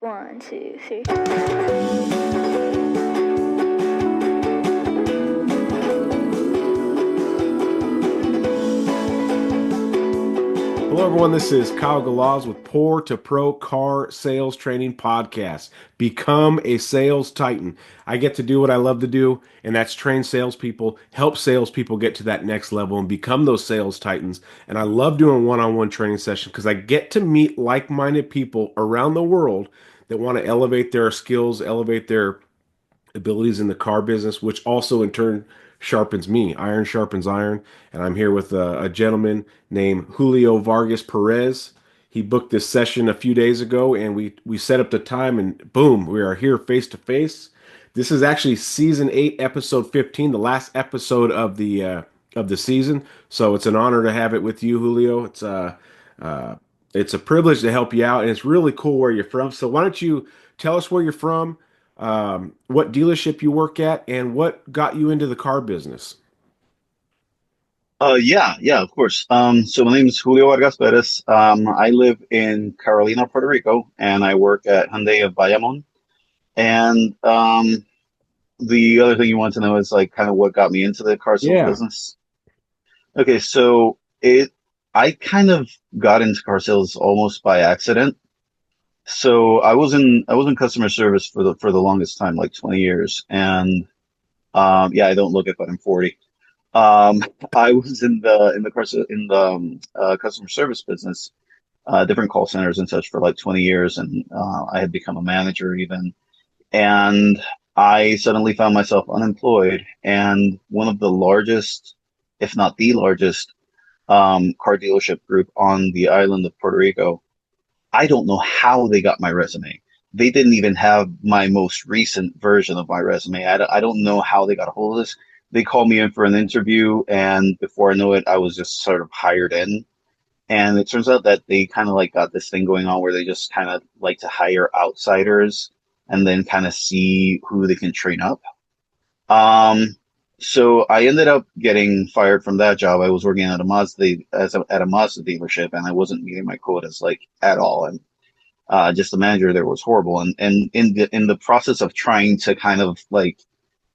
One, two, three. Hello, everyone. This is Kyle Galaz with Poor2Pro Car Sales Training Podcast. Become a sales titan. I get to do what I love to do, and that's train salespeople, help salespeople get to that next level and become those sales titans. And I love doing one-on-one training sessions because I get to meet like-minded people around the world that want to elevate their skills, elevate their abilities in the car business, which also in turn sharpens me. Iron sharpens iron. And I'm here with a gentleman named Julio Vargas-Perez. He booked this session a few days ago, and we set up the time, and boom, we are here face to face. This is actually season 8, episode 15, the last episode of the season. So it's an honor to have it with you, Julio. Uh, it's a privilege to help you out, and it's really cool where you're from. So why don't you tell us where you're from, what dealership you work at, and what got you into the car business? Yeah, of course. So my name is Julio Vargas-Perez. I live in Carolina, Puerto Rico, and I work at Hyundai of Bayamon. And the other thing you want to know is like kind of what got me into the car sales Yeah. business. Okay, I kind of got into car sales almost by accident. So I was in customer service for the longest time, like 20 years, and yeah, I don't look it, but I'm 40. Um, I was in the customer service business, different call centers and such for like 20 years, and I had become a manager even. And I suddenly found myself unemployed, and one of the largest, if not the largest, car dealership group on the island of Puerto Rico. I don't know how they got my resume. They didn't even have my most recent version of my resume. I don't know how they got a hold of this. They called me in for an interview, and before I know it, I was just sort of hired in. And it turns out that they kind of like got this thing going on where they just kind of like to hire outsiders and then kind of see who they can train up. Um, so I ended up getting fired from that job. I was working at a at a Mazda dealership, and I wasn't meeting my quotas like at all. And just the manager there was horrible. And in the process of trying to kind of like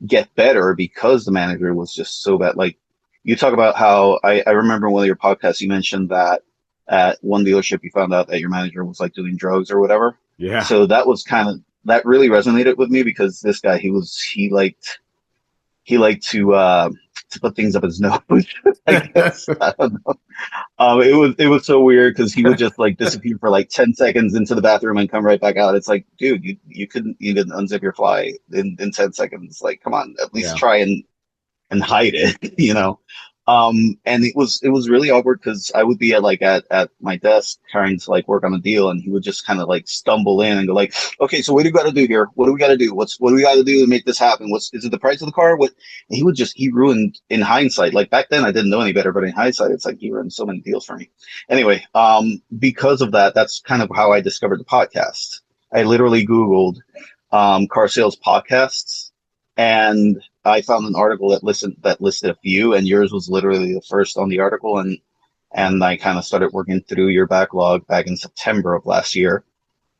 get better because the manager was just so bad. Like you talk about how I remember one of your podcasts you mentioned that at one dealership you found out that your manager was like doing drugs or whatever. Yeah. So that was kind of that really resonated with me because this guy he liked to put things up his nose. I guess I don't know. It was so weird because he would just like disappear for like 10 seconds into the bathroom and come right back out. It's like, dude, you couldn't even unzip your fly in 10 seconds. Like, come on, at least Yeah. try and hide it, you know. And it was really awkward because I would be at my desk trying to like work on a deal, and he would just kind of like stumble in and go like, "Okay, so what do we got to do here? What do we got to do? What do we got to do to make this happen? What's is it the price of the car? What?" And he ruined in hindsight. Like back then, I didn't know any better, but in hindsight, it's like he ruined so many deals for me. Anyway, because of that, that's kind of how I discovered the podcast. I literally Googled car sales podcasts, and I found an article that listed a few, and yours was literally the first on the article, and I kind of started working through your backlog back in September of last year.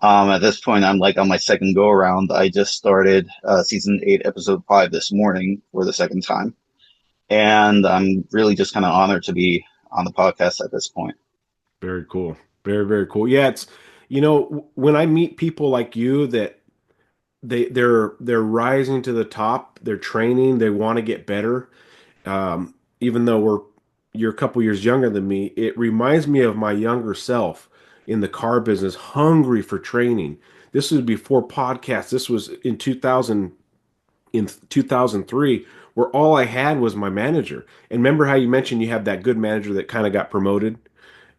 At this point, I'm like on my second go around. I just started season 8, episode 5 this morning for the second time, and I'm really just kind of honored to be on the podcast at this point. Very cool. Very, very cool. Yeah, when I meet people like you that they're rising to the top, they're training, they want to get better. Even though you're a couple years younger than me, it reminds me of my younger self in the car business, hungry for training. This was before podcasts. This was in 2003, where all I had was my manager. And remember how you mentioned you have that good manager that kind of got promoted,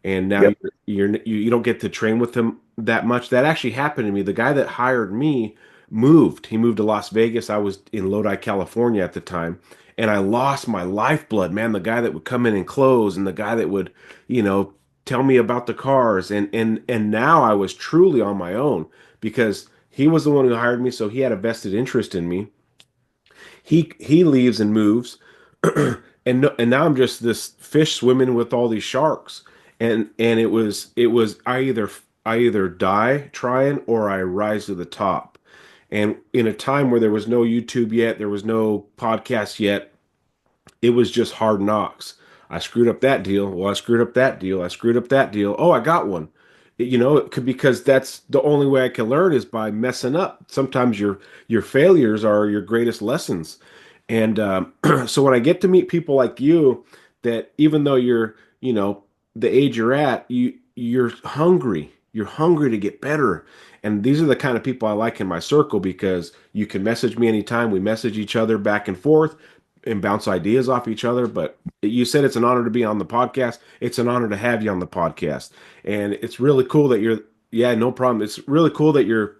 and now Yep. you don't get to train with him that much. That actually happened to me. The guy that hired me moved. He moved to Las Vegas. I was in Lodi, California at the time, and I lost my lifeblood, man. The guy that would come in and close, and the guy that would, you know, tell me about the cars, and now I was truly on my own because he was the one who hired me, so he had a vested interest in me. He leaves and moves, and now I'm just this fish swimming with all these sharks. And it was I either I either die trying or I rise to the top. And in a time where there was no YouTube yet, there was no podcast yet, it was just hard knocks. I screwed up that deal. Well, I screwed up that deal. I screwed up that deal. Oh, I got one. It could because that's the only way I can learn is by messing up. Sometimes your failures are your greatest lessons. And so when I get to meet people like you, that even though you're, the age you're at, you're hungry. You're hungry to get better. And these are the kind of people I like in my circle because you can message me anytime. We message each other back and forth and bounce ideas off each other. But you said it's an honor to be on the podcast. It's an honor to have you on the podcast. And it's really cool that yeah, no problem. It's really cool that you're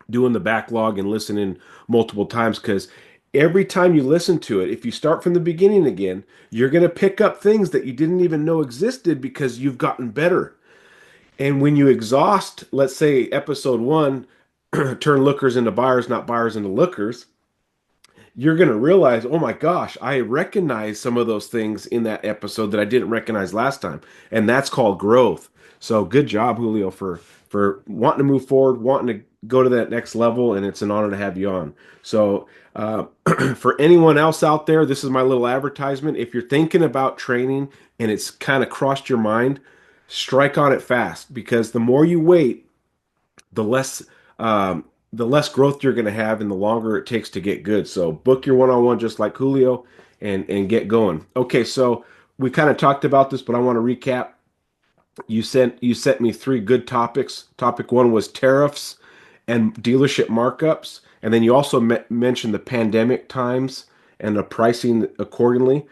doing the backlog and listening multiple times because every time you listen to it, if you start from the beginning again, you're going to pick up things that you didn't even know existed because you've gotten better. And when you exhaust, let's say episode one, turn lookers into buyers, not buyers into lookers, you're going to realize, oh my gosh, I recognize some of those things in that episode that I didn't recognize last time. And that's called growth. So good job, Julio, for wanting to move forward, wanting to go to that next level, and it's an honor to have you on. So for anyone else out there, this is my little advertisement. If you're thinking about training and it's kind of crossed your mind, strike on it fast because the more you wait, the less the less growth you're going to have and the longer it takes to get good. So book your one-on-one just like Julio and get going. Okay, so we kind of talked about this, but I want to recap. You sent me three good topics. Topic one was tariffs and dealership markups, and then you also mentioned the pandemic times and the pricing accordingly.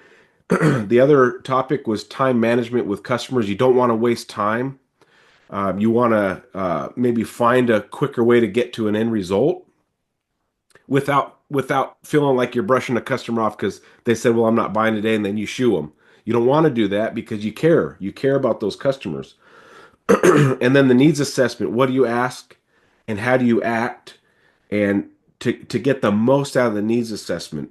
The other topic was time management with customers. You don't want to waste time. You want to maybe find a quicker way to get to an end result without feeling like you're brushing a customer off because they said, "Well, I'm not buying today," and then you shoo them. You don't want to do that because you care. You care about those customers. And then the needs assessment. What do you ask, and how do you act, and to get the most out of the needs assessment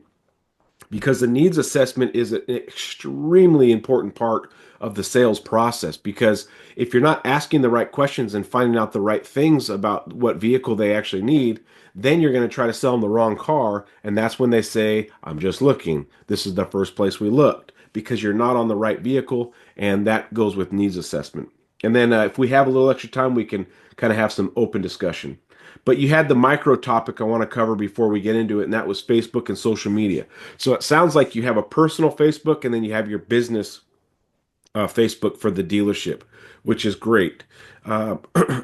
because the needs assessment is an extremely important part of the sales process because if you're not asking the right questions and finding out the right things about what vehicle they actually need, then you're going to try to sell them the wrong car, and that's when they say, "I'm just looking. This is the first place we looked," because you're not on the right vehicle, and that goes with needs assessment. And then if we have a little extra time, we can kind of have some open discussion. But you had the micro topic I want to cover before we get into it, and that was Facebook and social media. So it sounds like you have a personal Facebook and then you have your business Facebook for the dealership, which is great. Uh,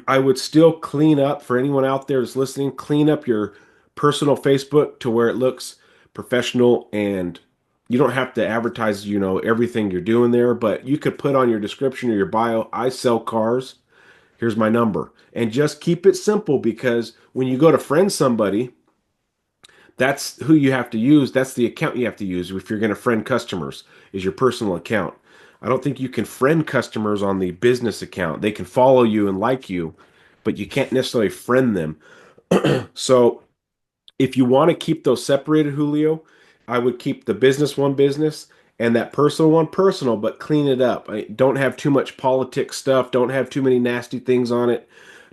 I would still clean up for anyone out there that's listening, clean up your personal Facebook to where it looks professional and you don't have to advertise, everything you're doing there, but you could put on your description or your bio, "I sell cars. Here's my number." And just keep it simple because when you go to friend somebody, that's who you have to use. That's the account you have to use if you're going to friend customers, is your personal account. I don't think you can friend customers on the business account. They can follow you and like you, but you can't necessarily friend them. So if you want to keep those separated, Julio, I would keep the business one business and that personal one personal, but clean it up. Don't have too much politics stuff. Don't have too many nasty things on it.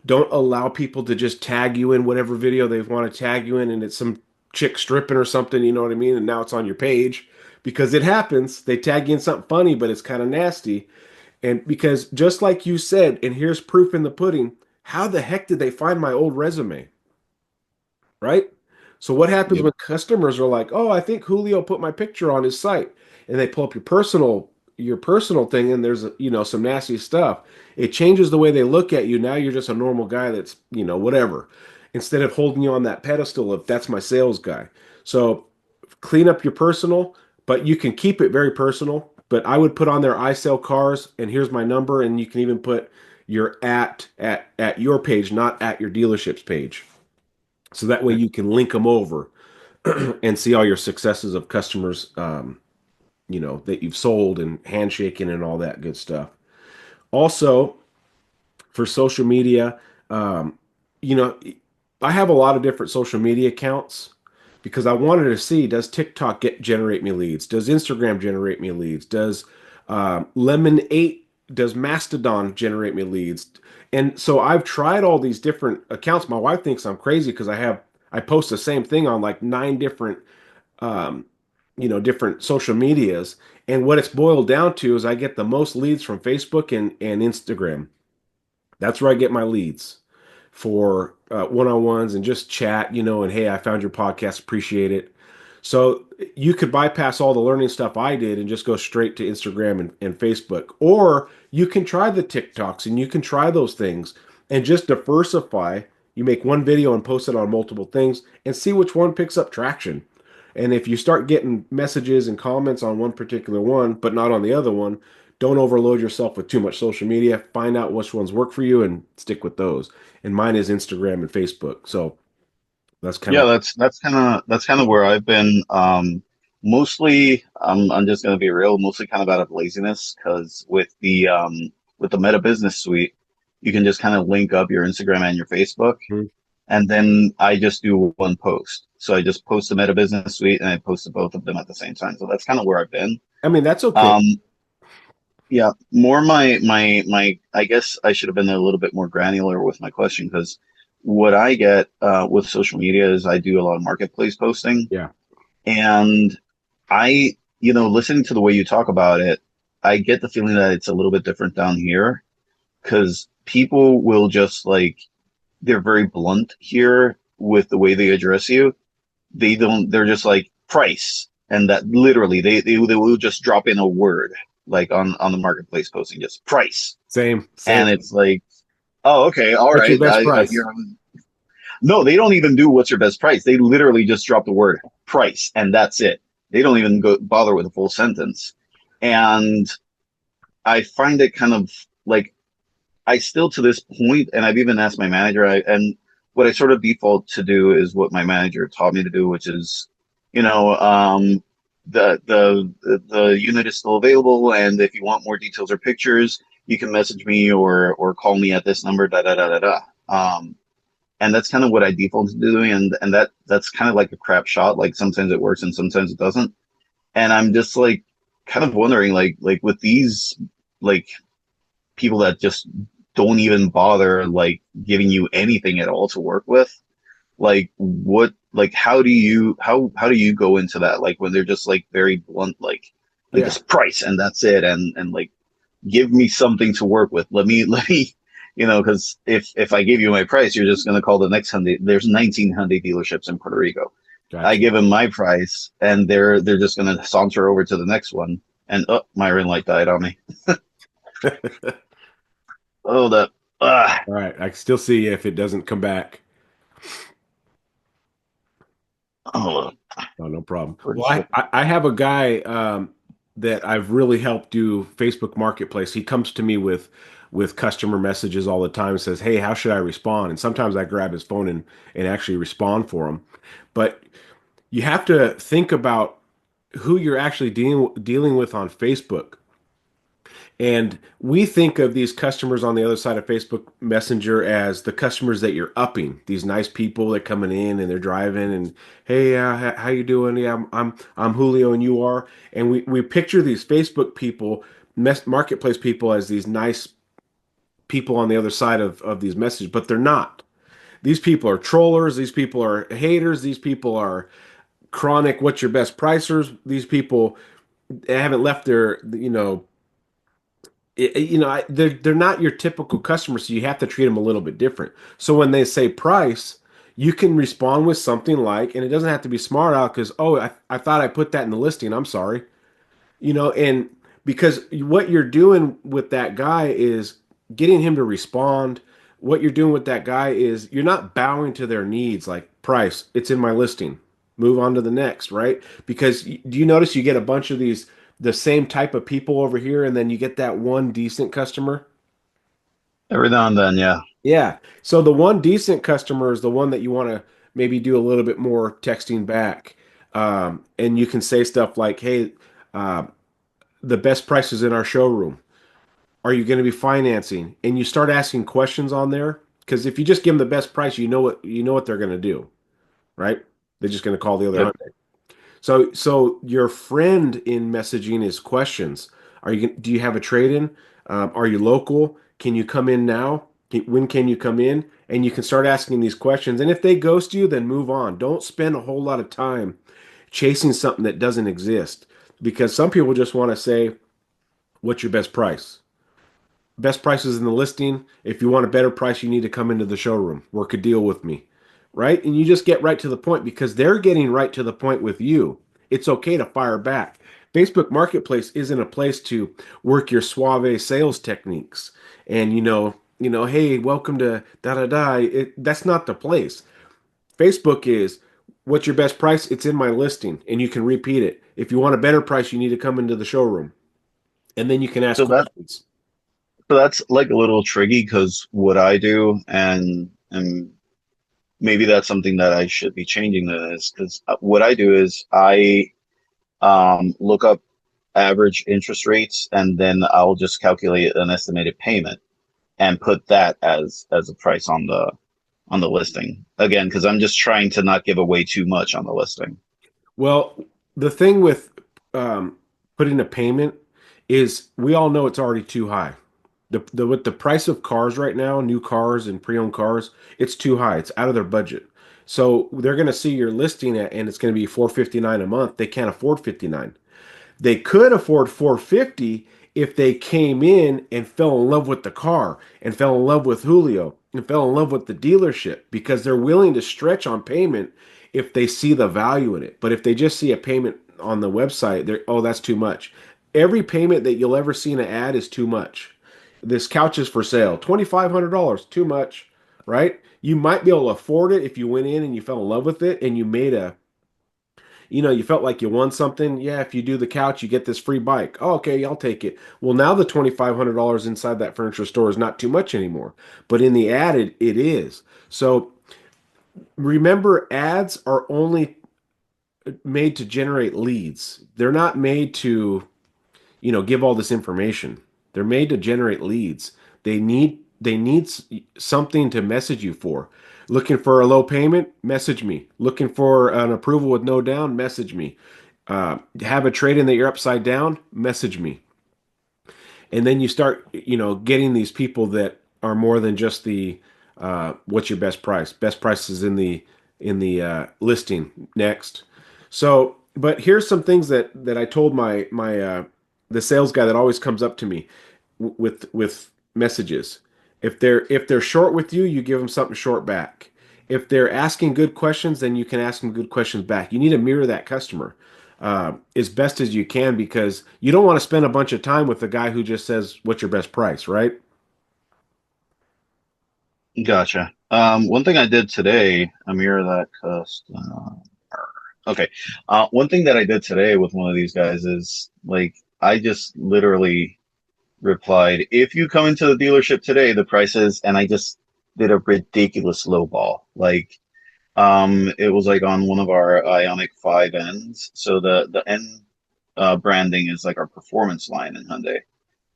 Don't allow people to just tag you in whatever video they want to tag you in, and it's some chick stripping or something, you know what I mean? And now it's on your page because it happens. They tag you in something funny, but it's kind of nasty. And because just like you said, and here's proof in the pudding, how the heck did they find my old resume? Right? So what happens Yep. when customers are like, "Oh, I think Julio put my picture on his site," and they pull up your personal thing, and there's some nasty stuff. It changes the way they look at you. Now you're just a normal guy that's whatever, instead of holding you on that pedestal of "that's my sales guy." So clean up your personal, but you can keep it very personal. But I would put on there, "I sell cars, and here's my number," and you can even put your at your page, not at your dealership's page. So that way Okay. you can link them over and see all your successes of customers, that you've sold and handshaking and all that good stuff. Also, for social media, um, you know, I have a lot of different social media accounts because I wanted to see, does TikTok generate me leads? Does Instagram generate me leads? Does Lemon 8 does Mastodon generate me leads? And so I've tried all these different accounts. My wife thinks I'm crazy because I post the same thing on like nine different um, different social medias. And what it's boiled down to is I get the most leads from Facebook and Instagram. That's where I get my leads for one-on-ones and just chat, and hey, I found your podcast, appreciate it. So you could bypass all the learning stuff I did and just go straight to Instagram and Facebook. Or you can try the TikToks and you can try those things and just diversify. You make one video and post it on multiple things and see which one picks up traction. And if you start getting messages and comments on one particular one, but not on the other one, don't overload yourself with too much social media. Find out which ones work for you and stick with those. And mine is Instagram and Facebook. So that's kind Yeah, of, that's kind of where I've been. Mostly, I'm just gonna be real. Mostly kind of out of laziness, because with the Meta Business Suite, you can just kind of link up your Instagram and your Facebook, and then I just do one post. So I just post the Meta Business Suite and I post to both of them at the same time. So that's kind of where I've been. I mean, that's okay. Um, yeah, more my. I guess I should have been a little bit more granular with my question, because what I get with social media is I do a lot of marketplace posting, Yeah. and listening to the way you talk about it, I get the feeling that it's a little bit different down here, because people will just like, they're very blunt here with the way they address you. They're just like price, and that literally they will just drop in a word like on the marketplace posting, just price, Same, and same. it's like, oh, okay, all What's your right. best price? You're No, they don't even do what's your best price. They literally just drop the word price and that's it. They don't even go bother with a full sentence. And I find it kind of like, I still to this point, and I've even asked my manager, and what I sort of default to do is what my manager taught me to do, which is, you know, the unit is still available, and if you want more details or pictures, you can message me or call me at this number, da da da da da. And that's kind of what I default to doing, and that's kind of like a crap shot. Like sometimes it works and sometimes it doesn't. And I'm just like kind of wondering, like with these like people that just don't even bother like giving you anything at all to work with, like what, like how do you go into that, like when they're just like very blunt, like Yeah. just price and that's it, and like give me something to work with. Let me because if I give you my price, you're just going to call the next Hyundai. There's 19 Hyundai dealerships in Puerto Rico. I Gotcha. give them my price, and they're just going to saunter over to the next one. And oh, my ring light died on me. Oh, that. All right. I can still see you if it doesn't come back. Oh, Oh, no problem. pretty Well, sure. I have a guy that I've really helped do Facebook Marketplace. He comes to me with customer messages all the time and says, "Hey, how should I respond?" And sometimes I grab his phone and actually respond for him. But you have to think about who you're actually dealing with on Facebook. And we think of these customers on the other side of Facebook Messenger as the customers that you're upping. These nice people that coming in and they're driving and hey, how you doing? Yeah, I'm Julio and you are. And we picture these Facebook people, marketplace people as these nice people on the other side of these messages, but they're not. These people are trollers. These people are haters. These people are chronic. What's your best pricers? These people haven't left their they're not your typical customer, so you have to treat them a little bit different. So when they say price, you can respond with something like, and it doesn't have to be smart out because, oh, I thought I put that in the listing. I'm sorry. And because what you're doing with that guy is getting him to respond. What you're doing with that guy is you're not bowing to their needs like price, it's in my listing. Move on to the next, right? Because do you notice you get a bunch of these the same type of people over here and then you get that one decent customer? Every now and then, yeah. Yeah. So the one decent customer is the one that you want to maybe do a little bit more texting back. And you can say stuff like, hey, uh, the best prices in our showroom. Are you going to be financing? And you start asking questions on there because if you just give them the best price, you know what they're going to do, right? They're just going to call the other Yep. Hyundai. So your friend in messaging is questions. Do you have a trade-in? Are you local? Can you come in now? When can you come in? And you can start asking these questions. And if they ghost you, then move on. Don't spend a whole lot of time chasing something that doesn't exist because some people just want to say, what's your best price? Best prices in the listing. If you want a better price, you need to come into the showroom, work a deal with me, right? And you just get right to the point because they're getting right to the point with you. It's okay to fire back. Facebook Marketplace isn't a place to work your suave sales techniques and hey, welcome to da da da. That's not the place. Facebook is what's your best price? It's in my listing and you can repeat it. If you want a better price, you need to come into the showroom and then you can ask So that questions. so that's like a little tricky because what I do, and maybe that's something that I should be changing, that is because what I do is I look up average interest rates, and then I'll just calculate an estimated payment and put that as a price on the listing. Again, because I'm just trying to not give away too much on the listing. Well, the thing with um, putting a payment is we all know it's already too high. With the price of cars right now, new cars and pre-owned cars, it's too high. It's out of their budget. So they're going to see your listing at, and it's going to be 459 a month. They can't afford 59. They could afford 450 if they came in and fell in love with the car and fell in love with Julio and fell in love with the dealership because they're willing to stretch on payment if they see the value in it. But if they just see a payment on the website, they're, oh, that's too much. Every payment that you'll ever see in an ad is too much. This couch is for sale, $2,500, too much, right? You might be able to afford it if you went in and you fell in love with it and you made you felt like you won something. Yeah, if you do the couch, you get this free bike. Oh, okay, I'll take it. Well, now the $2,500 inside that furniture store is not too much anymore. But in the ad, it is. So remember, ads are only made to generate leads. They're not made to, give all this information. They're made to generate leads. They need something to message you for. Looking for a low payment? Message me. Looking for an approval with no down? Message me. Have a trade in that you're upside down? Message me. And then you start, getting these people that are more than just the what's your best price? Best price is in the listing next. So, but here's some things that I told my the sales guy that always comes up to me with messages. If they're short with you, you give them something short back. If they're asking good questions, then you can ask them good questions back. You need to mirror that customer as best as you can because you don't want to spend a bunch of time with the guy who just says, "What's your best price?" Right? Gotcha. One thing I did today, a mirror that customer. Okay. One thing that I did today with one of these guys is like I just literally replied, "If you come into the dealership today, the price is," and I just did a ridiculous low ball. Like, it was like on one of our Ionic 5 ends. So the N branding is like our performance line in Hyundai.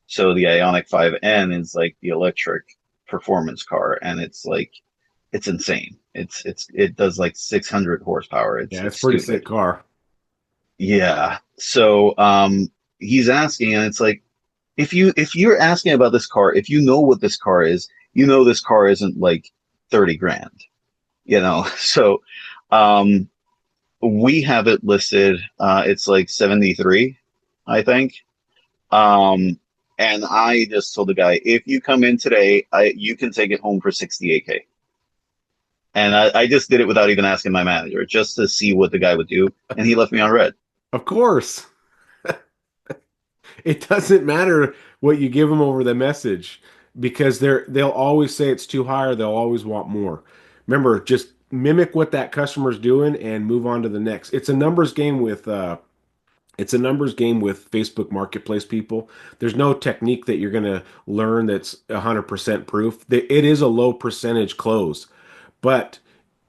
So the Ionic 5N is like the electric performance car, and it's like it's insane. It does like 600 horsepower. Yeah, it's It's a pretty sick stupid. car. Yeah. So he's asking, and it's like if you're asking about this car, if you know what this car is, you know this car isn't like 30 grand, you know. So um we have it listed, it's like 73, I think. Um and I just told the guy, if you come in today, I you can take it home for 68K. And I just did it without even asking my manager, just to see what the guy would do, and he left me on red. Of course, it doesn't matter what you give them over the message because they'll always say it's too high or they'll always want more. Remember, just mimic what that customer's doing and move on to the next. It's a numbers game with Facebook Marketplace people. There's no technique that you're going to learn that's 100% proof. It is a low percentage close, but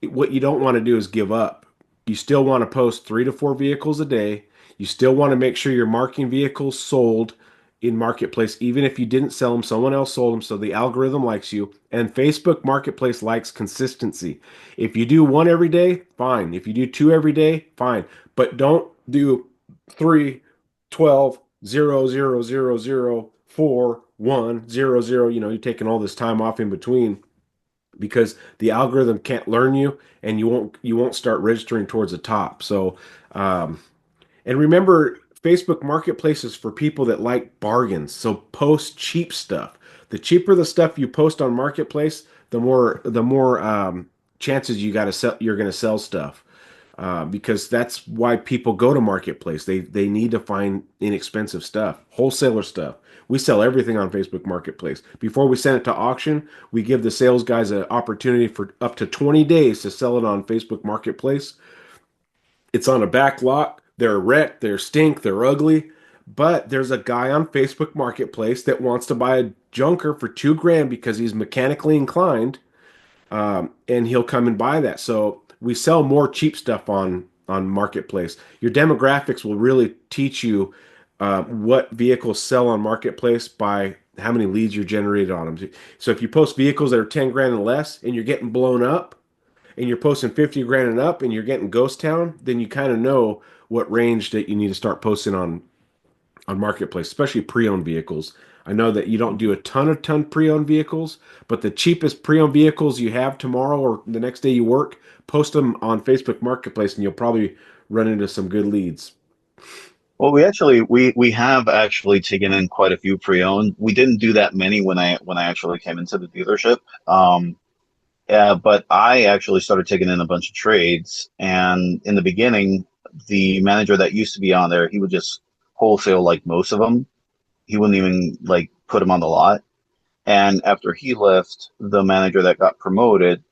what you don't want to do is give up. You still want to post 3 to 4 vehicles a day. You still want to make sure you're marking vehicles sold in Marketplace, even if you didn't sell them, someone else sold them, so the algorithm likes you. And Facebook Marketplace likes consistency. If you do one every day, fine. If you do two every day, fine. But don't do 3, 12, 0, 0, 0, 0, 4, one, zero, zero, you're taking all this time off in between because the algorithm can't learn you and you won't start registering towards the top. So, um, and remember, Facebook Marketplace is for people that like bargains. So post cheap stuff. The cheaper the stuff you post on Marketplace, the more chances you got to sell. You're going to sell stuff because that's why people go to Marketplace. They need to find inexpensive stuff, wholesaler stuff. We sell everything on Facebook Marketplace. Before we send it to auction, we give the sales guys an opportunity for up to 20 days to sell it on Facebook Marketplace. It's on a back lot. They're wrecked, they're stink, they're ugly. But there's a guy on Facebook Marketplace that wants to buy a junker for 2 grand because he's mechanically inclined, and he'll come and buy that. So we sell more cheap stuff on Marketplace. Your demographics will really teach you what vehicles sell on Marketplace by how many leads you're generated on them. So if you post vehicles that are 10 grand and less, and you're getting blown up, and you're posting 50 grand and up, and you're getting ghost town, then you kind of know what range that you need to start posting on Marketplace, especially pre-owned vehicles. I know that you don't do a ton pre-owned vehicles, but the cheapest pre-owned vehicles you have tomorrow or the next day you work, post them on Facebook Marketplace and you'll probably run into some good leads. Well, we have actually taken in quite a few pre-owned. We didn't do that many when I actually came into the dealership. But I actually started taking in a bunch of trades. And in the beginning, the manager that used to be on there, he would just wholesale like most of them. He wouldn't even like put them on the lot. And after he left, the manager that got promoted,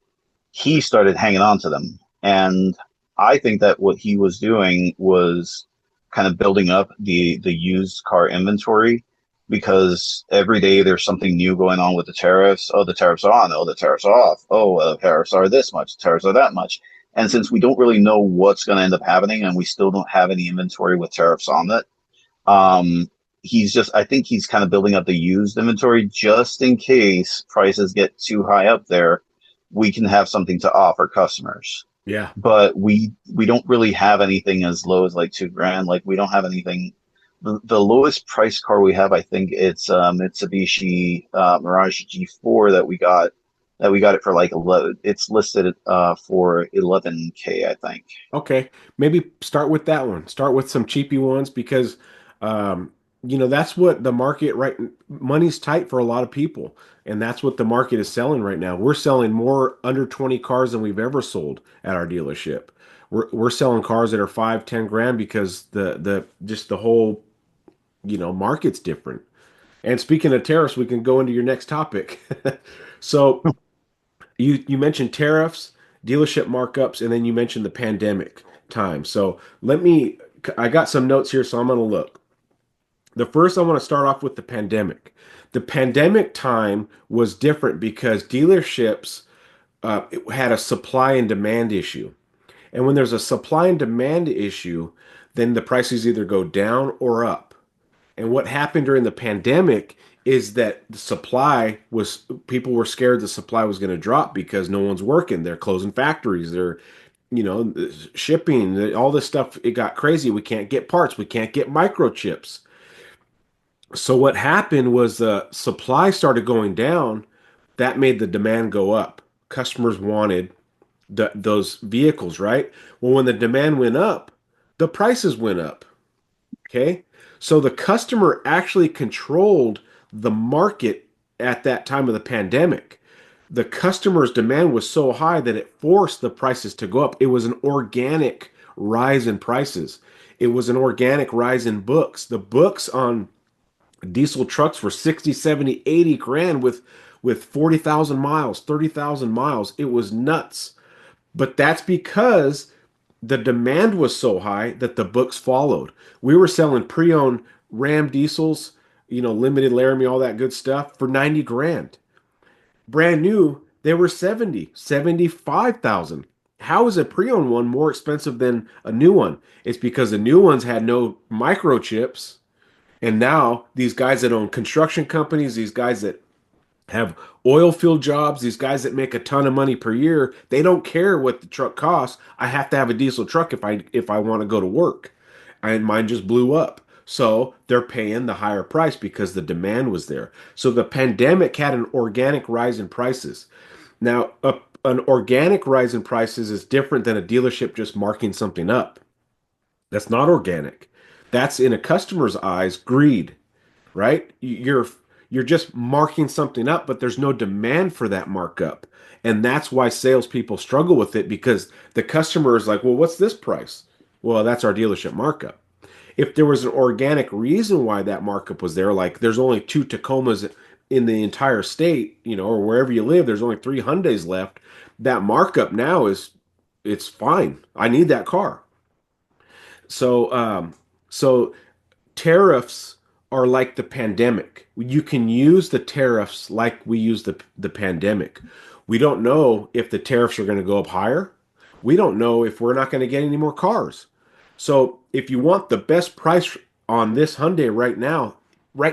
he started hanging on to them. And I think that what he was doing was kind of building up the used car inventory because every day there's something new going on with the tariffs. Oh, the tariffs are on. Oh, the tariffs are off. Oh, the tariffs are this much. The tariffs are that much. And since we don't really know what's going to end up happening and we still don't have any inventory with tariffs on it, I think he's kind of building up the used inventory just in case prices get too high up there. We can have something to offer customers, Yeah. but we don't really have anything as low as like 2 grand. Like we don't have anything. The lowest price car we have, I think it's Mitsubishi Mirage G4 that we got it for like 11. It's listed for 11K, I think. Okay, maybe start with that one. Start with some cheapy ones because, um, that's what the market right. Money's tight for a lot of people, and that's what the market is selling right now. We're selling more under 20 cars than we've ever sold at our dealership. We're selling cars that are 5, 10 grand because the just the whole market's different. And speaking of tariffs, we can go into your next topic. So you mentioned tariffs, dealership markups, and then you mentioned the pandemic time. So I got some notes here, so I'm going to look. The first, I want to start off with the pandemic. The pandemic time was different because dealerships had a supply and demand issue. And when there's a supply and demand issue, then the prices either go down or up. And what happened during the pandemic is that the supply was people were scared the supply was going to drop because no one's working. They're closing factories. They're, shipping, all this stuff. It got crazy. We can't get parts. We can't get microchips. So what happened was the supply started going down. That made the demand go up. Customers wanted those vehicles, right? Well, when the demand went up, the prices went up. Okay. So the customer actually controlled the market at that time of the pandemic. The customer's demand was so high that it forced the prices to go up. It was an organic rise in prices. It was an organic rise in books. The books on diesel trucks were 60, 70, 80 grand with 40,000 miles, 30,000 miles. It was nuts. But that's because the demand was so high that the books followed. We were selling pre-owned Ram diesels, limited Laramie, all that good stuff for 90 grand. Brand new, they were 70, 75,000. How is a pre-owned one more expensive than a new one? It's because the new ones had no microchips. And now these guys that own construction companies, these guys that have oil field jobs, these guys that make a ton of money per year, they don't care what the truck costs. I have to have a diesel truck if I want to go to work. And mine just blew up. So they're paying the higher price because the demand was there. So the pandemic had an organic rise in prices. Now, an organic rise in prices is different than a dealership just marking something up. That's not organic. That's in a customer's eyes, greed, right? You're just marking something up, but there's no demand for that markup. And that's why salespeople struggle with it because the customer is like, well, what's this price? Well, that's our dealership markup. If there was an organic reason why that markup was there, like there's only two Tacomas in the entire state, or wherever you live, there's only three Hyundais left. That markup now it's fine. I need that car. So so tariffs are like the pandemic. You can use the tariffs like we use the pandemic. We don't know if the tariffs are going to go up higher. We don't know if we're not going to get any more cars. So if you want the best price on this Hyundai right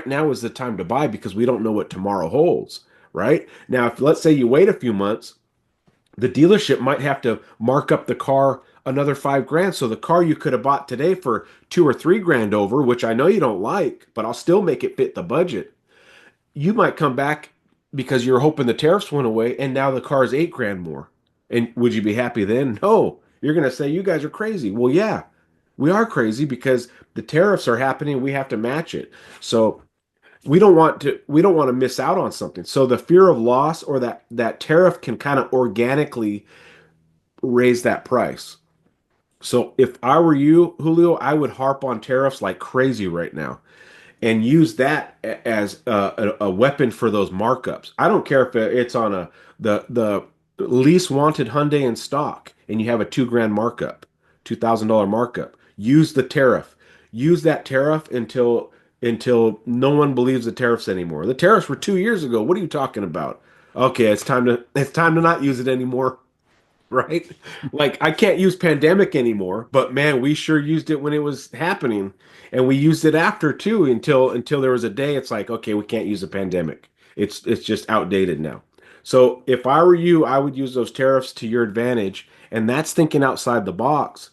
now is the time to buy because we don't know what tomorrow holds, right? Now, if let's say you wait a few months, the dealership might have to mark up the car another 5 grand. So the car you could have bought today for 2 or 3 grand over, which I know you don't like, but I'll still make it fit the budget. You might come back because you're hoping the tariffs went away and now the car is 8 grand more. And would you be happy then? No. You're going to say you guys are crazy. Well, yeah, we are crazy because the tariffs are happening. We have to match it. So we don't want to miss out on something. So the fear of loss or that tariff can kind of organically raise that price. So if I were you, Julio, I would harp on tariffs like crazy right now and use that as a weapon for those markups. I don't care if it's on the least wanted Hyundai in stock and you have a 2 grand markup, $2,000 markup. Use the tariff. Use that tariff until no one believes the tariffs anymore. The tariffs were 2 years ago. What are you talking about? Okay, it's time to not use it anymore, right? Like I can't use pandemic anymore, but man, we sure used it when it was happening, and we used it after too until there was a day it's like, okay, we can't use a pandemic. It's just outdated now. So if I were you, I would use those tariffs to your advantage, and that's thinking outside the box.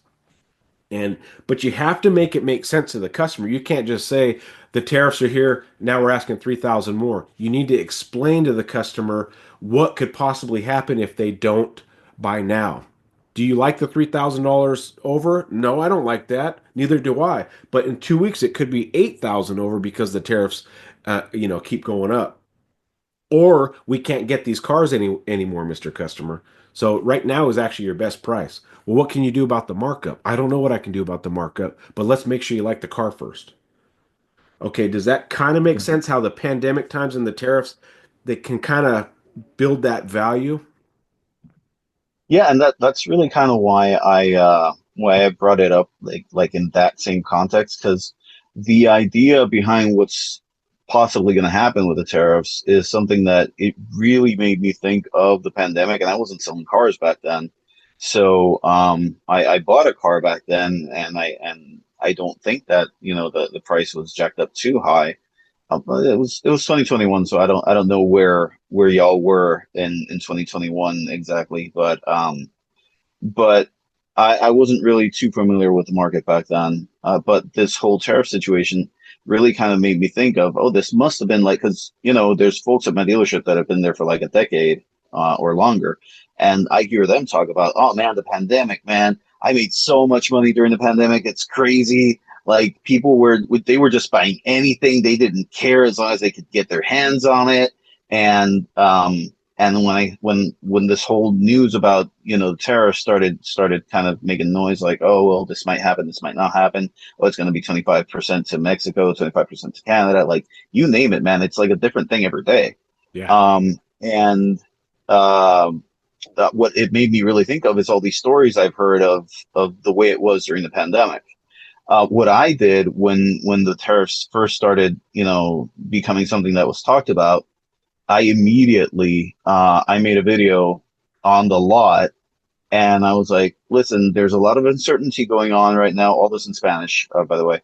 And but you have to make it make sense to the customer. You can't just say the tariffs are here, now we're asking 3,000 more. You need to explain to the customer what could possibly happen if they don't buy now. Do you like the $3,000 over? No, I don't like that. Neither do I. But in 2 weeks it could be 8,000 over because the tariffs keep going up. Or we can't get these cars anymore, Mr. Customer. So right now is actually your best price. Well, what can you do about the markup? I don't know what I can do about the markup, but let's make sure you like the car first. Okay, does that kind of make sense how the pandemic times and the tariffs they can kind of build that value? Yeah, and that's really kind of why I brought it up like in that same context, because the idea behind what's possibly going to happen with the tariffs is something that it really made me think of the pandemic, and I wasn't selling cars back then. So I bought a car back then, and I don't think that the price was jacked up too high. It was 2021, so I don't know where y'all were in 2021 exactly, but I wasn't really too familiar with the market back then. But this whole tariff situation really kind of made me think of, oh, this must have been like, because there's folks at my dealership that have been there for like a decade or longer, and I hear them talk about, oh man, the pandemic, man, I made so much money during the pandemic, it's crazy. Like people they were just buying anything. They didn't care as long as they could get their hands on it. And when this whole news about tariffs started kind of making noise, like, oh well, this might happen, this might not happen. Oh, it's going to be 25% to Mexico, 25% to Canada. Like you name it, man. It's like a different thing every day. Yeah. And what it made me really think of is all these stories I've heard of the way it was during the pandemic. What I did when the tariffs first started, becoming something that was talked about, I immediately I made a video on the lot, and I was like, listen, there's a lot of uncertainty going on right now. All this in Spanish, by the way.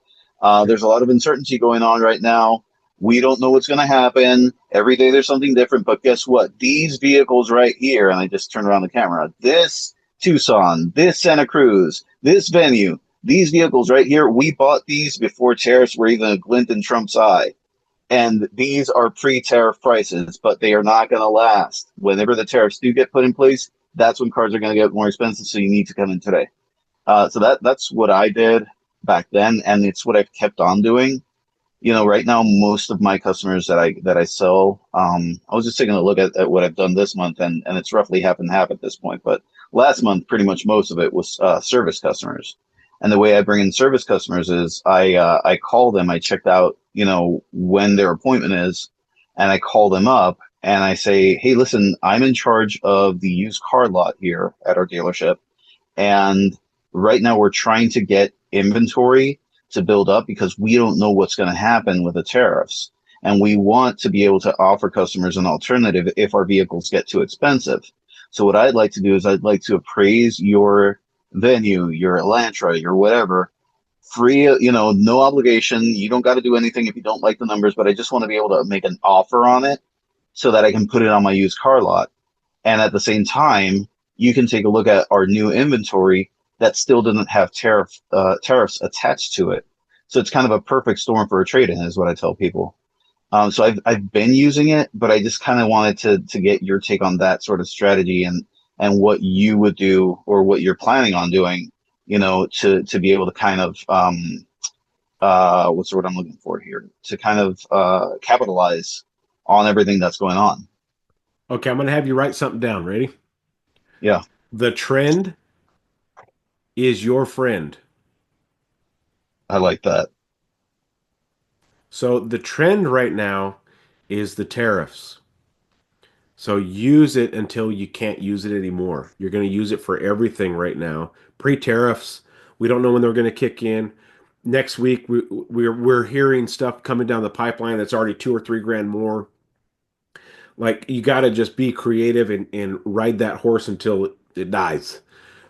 There's a lot of uncertainty going on right now. We don't know what's going to happen. Every day there's something different. But guess what? These vehicles right here, and I just turned around the camera. This Tucson, this Santa Cruz, this venue. these vehicles right here, we bought these before tariffs were even a glint in Trump's eye. And these are pre-tariff prices, but they are not going to last. Whenever the tariffs do get put in place, that's when cars are going to get more expensive. So you need to come in today. So that's what I did back then, and it's what I've kept on doing. Right now, most of my customers that I sell, I was just taking a look at what I've done this month, and it's roughly half and half at this point. But last month, pretty much most of it was service customers. And the way I bring in service customers is I call them, I checked out, when their appointment is, and I call them up and I say, hey, listen, I'm in charge of the used car lot here at our dealership. And right now we're trying to get inventory to build up because we don't know what's going to happen with the tariffs. And we want to be able to offer customers an alternative if our vehicles get too expensive. So what I'd like to do is I'd like to appraise your venue, your Elantra, your whatever, free, no obligation. You don't got to do anything if you don't like the numbers, but I just want to be able to make an offer on it so that I can put it on my used car lot. And at the same time, you can take a look at our new inventory that still doesn't have tariffs attached to it. So it's kind of a perfect storm for a trade-in, is what I tell people. So I've been using it, but I just kind of wanted to get your take on that sort of strategy and what you would do or what you're planning on doing, to be able to kind of what's the word I'm looking for here, to kind of capitalize on everything that's going on. Okay, I'm going to have you write something down. Ready? Yeah, The trend is your friend. I like that. So the trend right now is the tariffs. So use it until you can't use it anymore. You're going to use it for everything right now. Pre-tariffs, we don't know when they're going to kick in. Next week, we're hearing stuff coming down the pipeline that's already 2 or 3 grand more. Like you got to just be creative and ride that horse until it dies.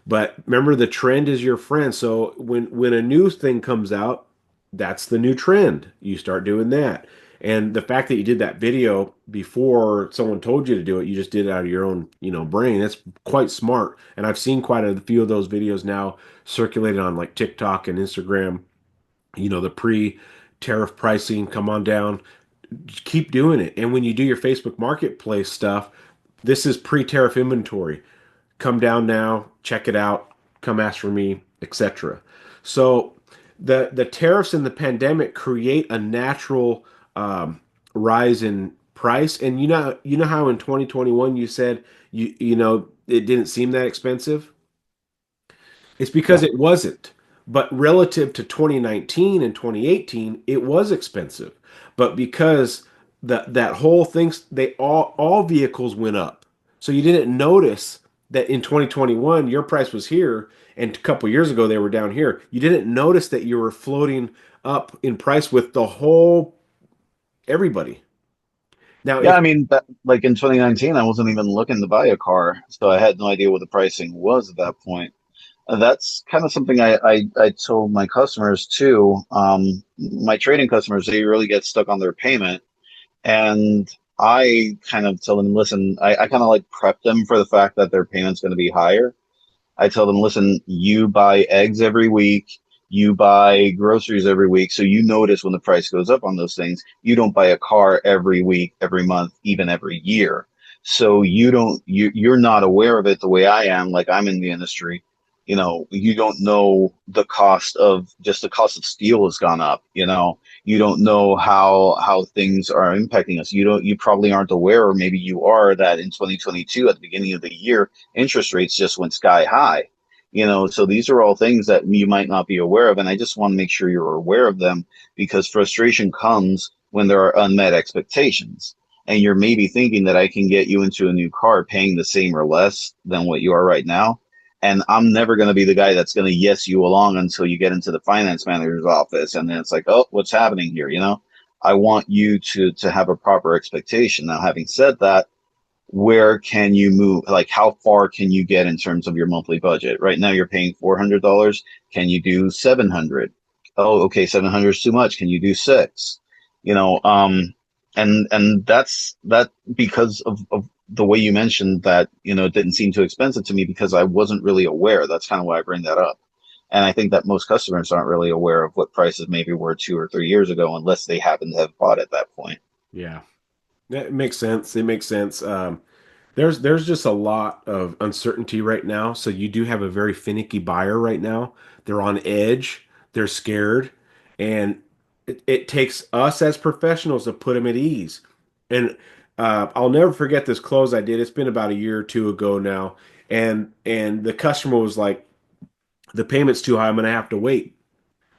But remember, the trend is your friend. So when a new thing comes out, that's the new trend. You start doing that. And the fact that you did that video before someone told you to do it, you just did it out of your own, brain. That's quite smart. And I've seen quite a few of those videos now circulated on like TikTok and Instagram. The pre-tariff pricing, come on down. Just keep doing it. And when you do your Facebook Marketplace stuff, this is pre-tariff inventory. Come down now, check it out, come ask for me, etc. So the tariffs and the pandemic create a natural rise in price. And you know how in 2021 you said it didn't seem that expensive. It's because Yeah. it wasn't. But relative to 2019 and 2018, it was expensive. But because that whole thing, they all vehicles went up. So you didn't notice that in 2021 your price was here, and a couple years ago they were down here. You didn't notice that you were floating up in price with the whole everybody. Now, Yeah, if I mean, like in 2019, I wasn't even looking to buy a car, so I had no idea what the pricing was at that point. That's kind of something I told my customers too. My trading customers, they really get stuck on their payment. And I kind of tell them, listen, I kind of like prep them for the fact that their payment's going to be higher. I tell them, listen, you buy eggs every week, you buy groceries every week, so you notice when the price goes up on those things. You don't buy a car every week, every month, even every year. So you're not aware of it the way I am, like I'm in the industry. You don't know the cost of steel has gone up. You don't know how things are impacting us. You probably aren't aware, or maybe you are, that in 2022 at the beginning of the year interest rates just went sky high. So these are all things that you might not be aware of, and I just want to make sure you're aware of them, because frustration comes when there are unmet expectations. And you're maybe thinking that I can get you into a new car paying the same or less than what you are right now, and I'm never going to be the guy that's going to yes you along until you get into the finance manager's office. And then it's like, oh, what's happening here? I want you to have a proper expectation. Now, having said that, where can you move? Like, how far can you get in terms of your monthly budget? Right now, you're paying $400. Can you do 700? Oh, okay, 700 is too much. Can you do six? You know, and that's that because of the way you mentioned that, it didn't seem too expensive to me because I wasn't really aware. That's kind of why I bring that up. And I think that most customers aren't really aware of what prices maybe were 2 or 3 years ago unless they happen to have bought at that point. Yeah. It makes sense. It makes sense. There's just a lot of uncertainty right now. So you do have a very finicky buyer right now. They're on edge. They're scared, and it takes us as professionals to put them at ease. And I'll never forget this close I did. It's been about a year or two ago now, and the customer was like, "The payment's too high. I'm going to have to wait."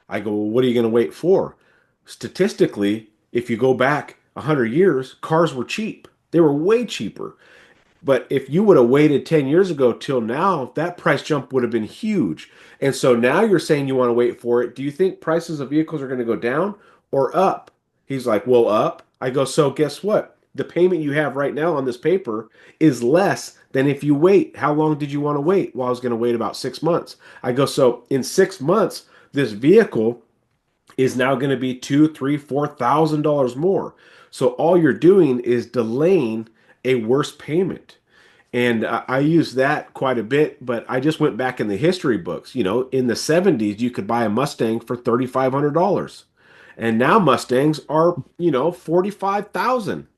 I go, "Well, what are you going to wait for?" Statistically, if you go back 100 years, cars were cheap. They were way cheaper. But if you would have waited 10 years ago till now, that price jump would have been huge. And so now you're saying you want to wait for it. Do you think prices of vehicles are going to go down or up? He's like, well, up. I go, so guess what? The payment you have right now on this paper is less than if you wait. How long did you want to wait? Well, I was going to wait about 6 months. I go, so in 6 months, this vehicle is now going to be two, three, $4,000 more. So all you're doing is delaying a worse payment. And I use that quite a bit, but I just went back in the history books. In the 70s, you could buy a Mustang for $3,500. And now Mustangs are, 45,000.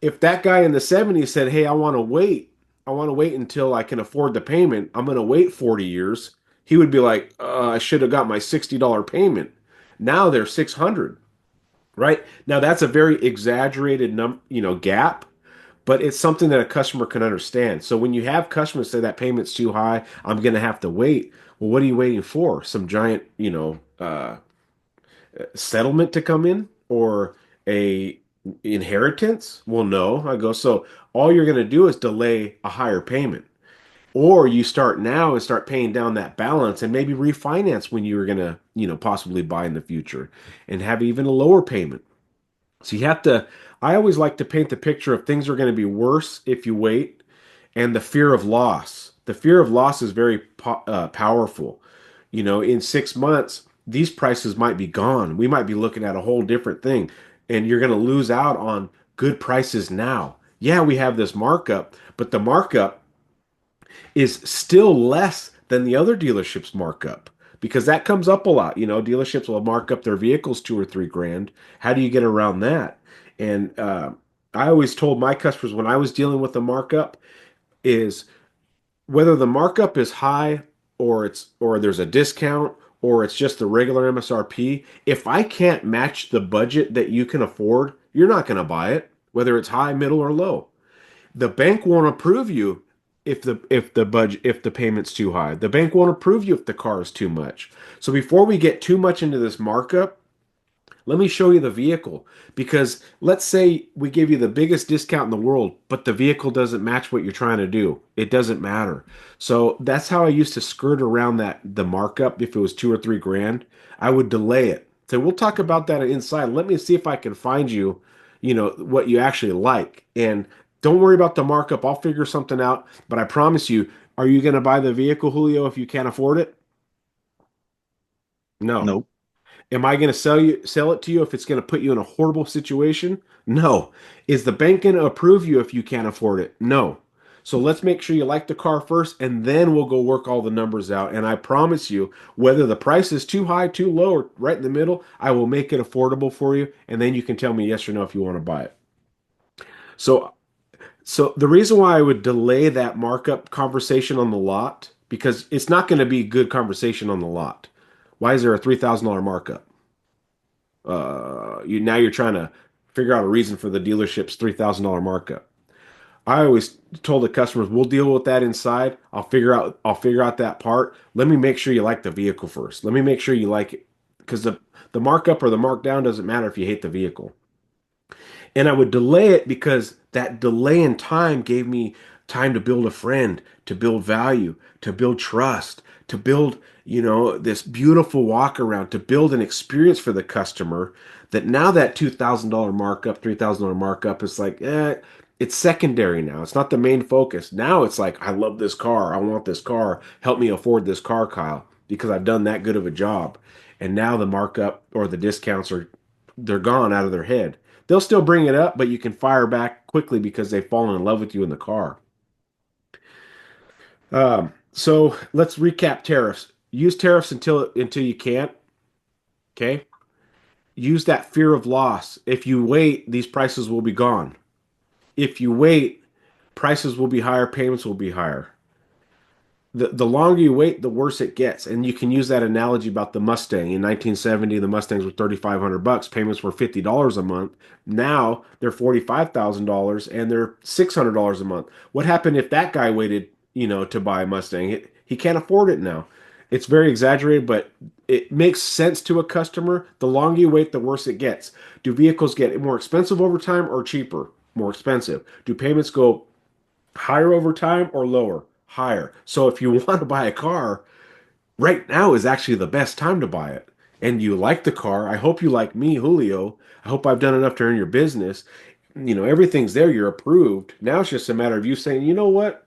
If that guy in the 70s said, "Hey, I want to wait until I can afford the payment. I'm going to wait 40 years." He would be like, "I should have got my $60 payment." Now they're 600, right? Now that's a very exaggerated gap, but it's something that a customer can understand. So when you have customers say that payment's too high, I'm going to have to wait. Well, what are you waiting for? Some giant, settlement to come in or a inheritance? Well, no. I go, so all you're going to do is delay a higher payment. Or you start now and start paying down that balance and maybe refinance when you were going to, possibly buy in the future and have even a lower payment. So you have to, I always like to paint the picture of things are going to be worse if you wait and the fear of loss. The fear of loss is very powerful. In 6 months, these prices might be gone. We might be looking at a whole different thing, and you're going to lose out on good prices now. Yeah, we have this markup, but the markup is still less than the other dealerships markup because that comes up a lot. Dealerships will mark up their vehicles 2 or 3 grand. How do you get around that? And I always told my customers when I was dealing with the markup is whether the markup is high or there's a discount or it's just the regular MSRP, if I can't match the budget that you can afford, you're not going to buy it, whether it's high, middle, or low. The bank won't approve you if the payment's too high. The bank won't approve you if the car is too much. So before we get too much into this markup, let me show you the vehicle because let's say we give you the biggest discount in the world, but the vehicle doesn't match what you're trying to do. It doesn't matter. So that's how I used to skirt around the markup. If it was 2 or 3 grand, I would delay it. So we'll talk about that inside. Let me see if I can find you, what you actually like. And don't worry about the markup. I'll figure something out. But I promise you, are you going to buy the vehicle, Julio, if you can't afford it? No. Nope. Am I going to sell it to you if it's going to put you in a horrible situation? No. Is the bank going to approve you if you can't afford it? No. So let's make sure you like the car first, and then we'll go work all the numbers out. And I promise you, whether the price is too high, too low, or right in the middle, I will make it affordable for you, and then you can tell me yes or no if you want to buy it. So, so the reason why I would delay that markup conversation on the lot, because it's not going to be good conversation on the lot. Why is there a $3,000 markup? You're trying to figure out a reason for the dealership's $3,000 markup. I always told the customers, we'll deal with that inside. I'll figure out that part. Let me make sure you like the vehicle first. Let me make sure you like it because the markup or the markdown doesn't matter if you hate the vehicle. And I would delay it because that delay in time gave me time to build a friend, to build value, to build trust, to build, this beautiful walk around, to build an experience for the customer that now that $2,000 markup, $3,000 markup is like, it's secondary now. It's not the main focus. Now it's like, I love this car. I want this car. Help me afford this car, Kyle, because I've done that good of a job. And now the markup or the discounts they're gone out of their head. They'll still bring it up, but you can fire back quickly because they've fallen in love with you in the car. So let's recap tariffs. use tariffs until you can't. Okay. Use that fear of loss. If you wait, these prices will be gone. If you wait, prices will be higher, payments will be higher. The longer you wait, the worse it gets. And you can use that analogy about the Mustang. In 1970, the Mustangs were $3,500. Payments were $50 a month. Now they're $45,000 and they're $600 a month. What happened if that guy waited, to buy a Mustang? He can't afford it now. It's very exaggerated, but it makes sense to a customer. The longer you wait, the worse it gets. Do vehicles get more expensive over time or cheaper? More expensive. Do payments go higher over time or lower? Higher. So if you want to buy a car, right now is actually the best time to buy it. And you like the car. I hope you like me, Julio. I hope I've done enough to earn your business. Everything's there. You're approved. Now it's just a matter of you saying, you know what?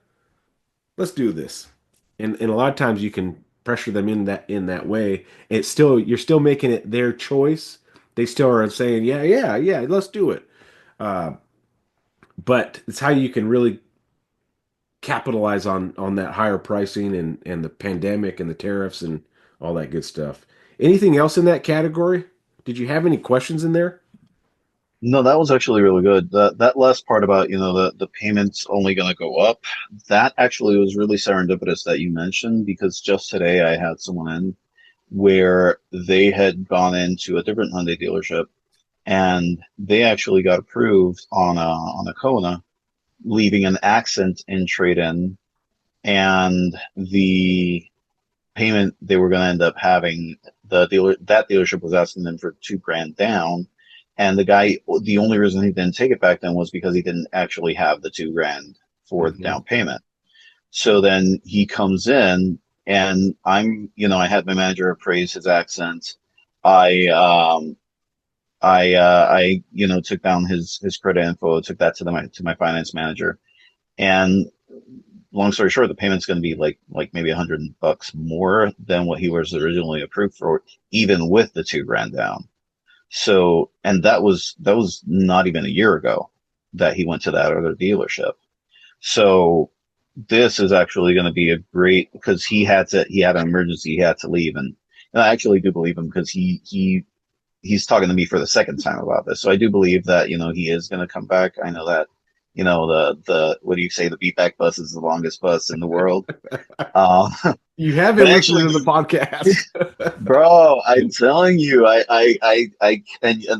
Let's do this. And a lot of times you can pressure them in that way. You're still making it their choice. They still are saying, yeah, yeah, yeah, let's do it. Uh, but it's how you can really capitalize on that higher pricing and the pandemic and the tariffs and all that good stuff. Anything else in that category? Did you have any questions in there? No, that was actually really good. That last part about, the payments only going to go up, that actually was really serendipitous that you mentioned because just today I had someone in where they had gone into a different Hyundai dealership and they actually got approved on a Kona, leaving an accent in trade-in, and the payment they were going to end up having, that dealership was asking them for 2 grand down, and the only reason he didn't take it back then was because he didn't actually have the 2 grand for the Hmm. down payment. So then he comes in, and I had my manager appraise his accent. I took down his credit info, took that to my finance manager, and long story short, the payment's going to be like maybe $100 more than what he was originally approved for, even with the 2 grand down. So, and that was not even a year ago that he went to that other dealership. So this is actually going to be a great because he had an emergency, he had to leave, and I actually do believe him because he's talking to me for the second time about this. So I do believe that, he is going to come back. I know that, the what do you say? The beatback bus is the longest bus in the world. Uh, You have but been listening actually, to the podcast. bro, I'm telling you, and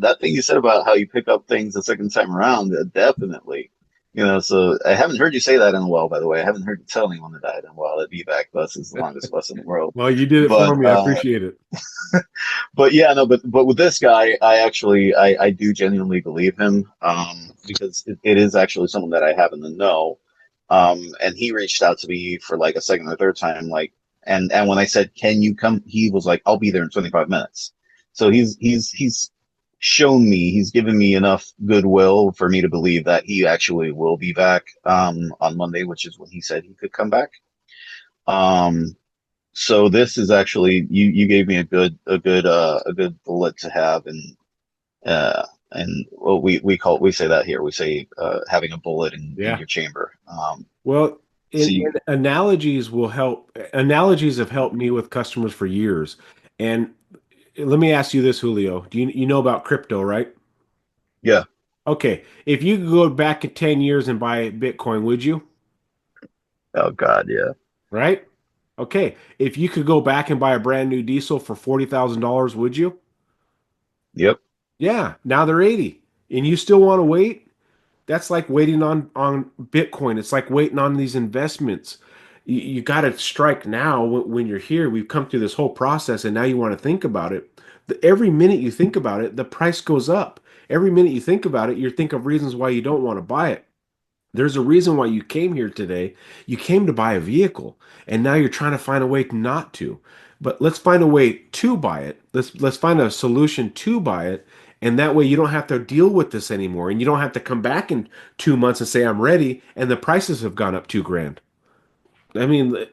that thing you said about how you pick up things the second time around, definitely. So I haven't heard you say that in a while, by the way. I haven't heard you tell anyone that in a while that beatback bus is the longest bus in the world. Well, you did it But for me. I appreciate it. But yeah, no, but with this guy, I do genuinely believe him, because it is actually someone that I happen to know, and he reached out to me for like a second or third time, like, and when I said, "Can you come?" He was like, "I'll be there in 25 minutes." So he's shown me, he's given me enough goodwill for me to believe that he actually will be back on Monday, which is when he said he could come back. Um, so this is actually, you gave me a good bullet to have, and well, we say that here, we say having a bullet in Yeah. your chamber. Well, So and analogies will help. Analogies have helped me with customers for years. And let me ask you this, Julio. Do you know about crypto, right? yeah. Okay. If you could go back in 10 years and buy Bitcoin, would you? Oh God, yeah. Right? Okay. If you could go back and buy a brand new diesel for $40,000, would you? Yep. Yeah. Now they're 80. And you still want to wait? That's like waiting on Bitcoin. It's like waiting on these investments. You got to strike now when you're here. We've come through this whole process, and now you want to think about it. Every minute you think about it, the price goes up. Every minute you think about it, you think of reasons why you don't want to buy it. There's a reason why you came here today. You came to buy a vehicle, and now you're trying to find a way not to. But let's find a way to buy it. Let's find a solution to buy it, and that way you don't have to deal with this anymore, and you don't have to come back in 2 months and say I'm ready, and the prices have gone up 2 grand. I mean,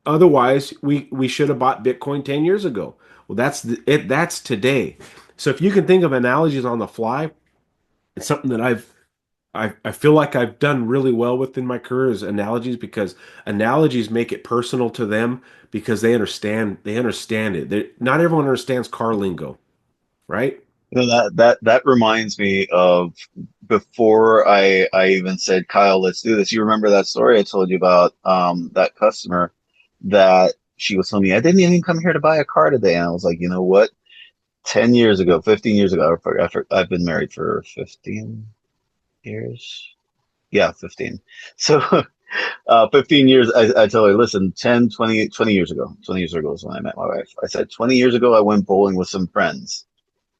otherwise we should have bought Bitcoin 10 years ago. Well, it. That's today. So if you can think of analogies on the fly, it's something that I feel like I've done really well within my career is analogies because analogies make it personal to them because they understand it. Not everyone understands car lingo, right? That reminds me of before I even said, Kyle, let's do this. You remember that story I told you about that customer that she was telling me, I didn't even come here to buy a car today. And I was like, you know what? 10 years ago, 15 years ago, I've been married for 15 years. Yeah, 15. So 15 years, I tell her, listen, 10, 20, 20 years ago, 20 years ago is when I met my wife. I said, 20 years ago, I went bowling with some friends.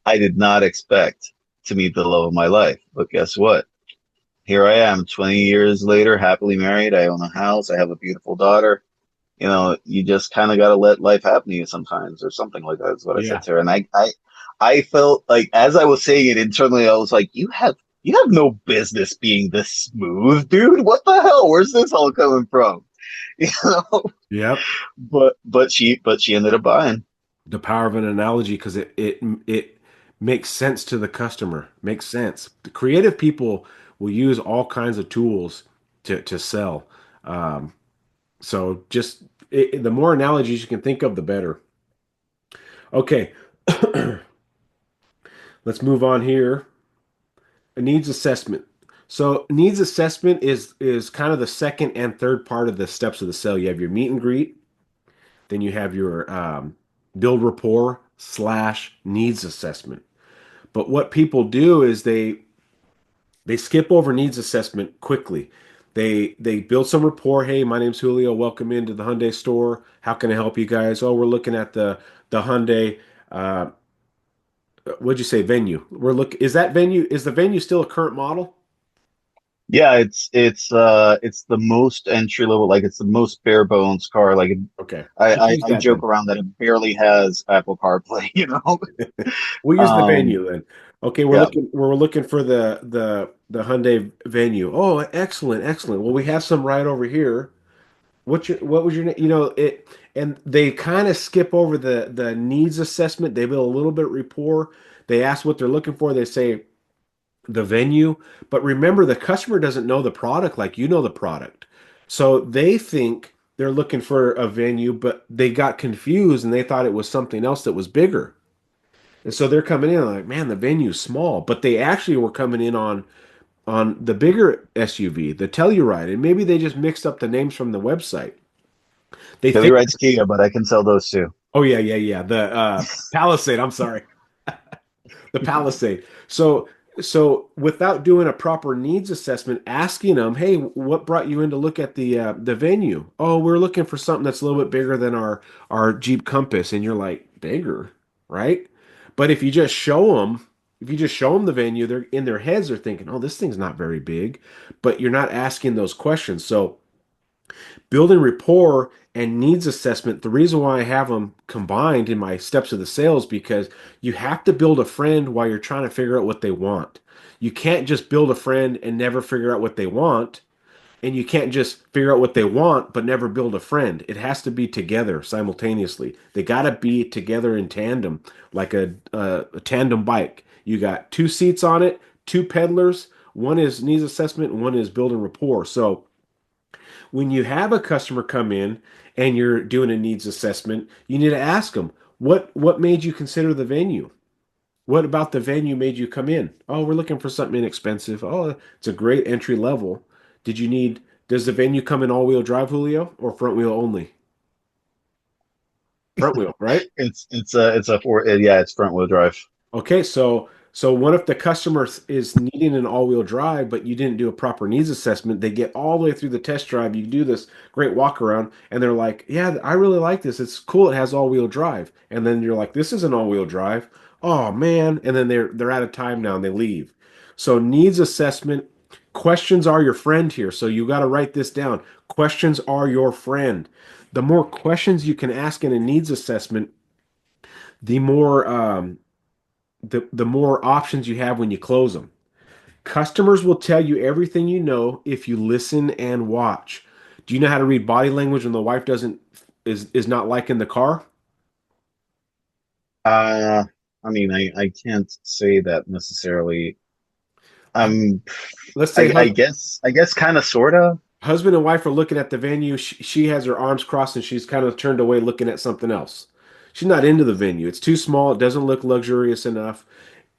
I did not expect to meet the love of my life. But guess what? Here I am, 20 years later, happily married. I own a house. I have a beautiful daughter. You know, you just kind of got to let life happen to you sometimes, or something like that is what I said Yeah. to her. And I felt like as I was saying it internally, I was like, you have no business being this smooth, dude. What the hell? Where's this all coming from? You know, Yep. but she ended up buying. The power of an analogy because it makes sense to the customer. Makes sense. The creative people will use all kinds of tools to sell. Um, so just the more analogies you can think of, the better. Okay, let's move on here. A needs assessment. So needs assessment is kind of the second and third part of the steps of the sale. You have your meet and greet, then you have your build rapport slash needs assessment. But what people do is they skip over needs assessment quickly. They build some rapport. Hey, my name's Julio. Welcome into the Hyundai store. How can I help you guys? Oh, we're looking at the Hyundai. Uh, what'd you say? Venue. We're look. Is that venue? Is the venue still a current model? Yeah, it's the most entry level, like it's the most bare bones car. Like Okay, just use I that joke then. around that it barely has Apple CarPlay, you know. We'll use the Um, venue then. Okay, yeah, we're looking for the Hyundai venue. Oh, excellent, excellent. Well, we have some right over here. What was your name? You know, it and they kind of skip over the needs assessment. They build a little bit of rapport. They ask what they're looking for. They say the venue, but remember the customer doesn't know the product like you know the product. So they think they're looking for a venue, but they got confused and they thought it was something else that was bigger. And so they're coming in like, man, the venue's small, but they actually were coming in on the bigger SUV, the Telluride, and maybe they just mixed up the names from the website. They Billy think, rides Kia, but I can sell those too. oh yeah, yeah, yeah, the Palisade. I'm sorry, the Palisade. So without doing a proper needs assessment, asking them, hey, what brought you in to look at the venue? Oh, we're looking for something that's a little bit bigger than our Jeep Compass, and you're like, bigger, right? But if you just show them the venue, they're in their heads, they're thinking, oh, this thing's not very big, but you're not asking those questions. So building rapport and needs assessment, the reason why I have them combined in my steps of the sales because you have to build a friend while you're trying to figure out what they want. You can't just build a friend and never figure out what they want, and you can't just figure out what they want but never build a friend. It has to be together simultaneously. They got to be together in tandem, like a tandem bike. You got two seats on it, two pedalers. One is needs assessment, and one is building rapport. So when you have a customer come in and you're doing a needs assessment, you need to ask them, what made you consider the venue? What about the venue made you come in? Oh, we're looking for something inexpensive. Oh, it's a great entry level. Does the venue come in all-wheel drive, Julio, or front wheel only? Front wheel, right? It's a four, yeah, it's front wheel drive. Okay, so what if the customer is needing an all-wheel drive, but you didn't do a proper needs assessment? They get all the way through the test drive. You do this great walk around, and they're like, "Yeah, I really like this. It's cool. It has all-wheel drive." And then you're like, "This isn't all-wheel drive." Oh man! And then they're out of time now and they leave. So needs assessment questions are your friend here. So you got to write this down. Questions are your friend. The more questions you can ask in a needs assessment, the more the more options you have when you close them. Customers will tell you everything you know if you listen and watch. Do you know how to read body language when the wife doesn't is not liking the car? Uh, I mean, I can't say that necessarily. I'm, Let's say I guess kind of, sort of. husband and wife are looking at the venue. She has her arms crossed and she's kind of turned away looking at something else. She's not into the venue. It's too small. It doesn't look luxurious enough.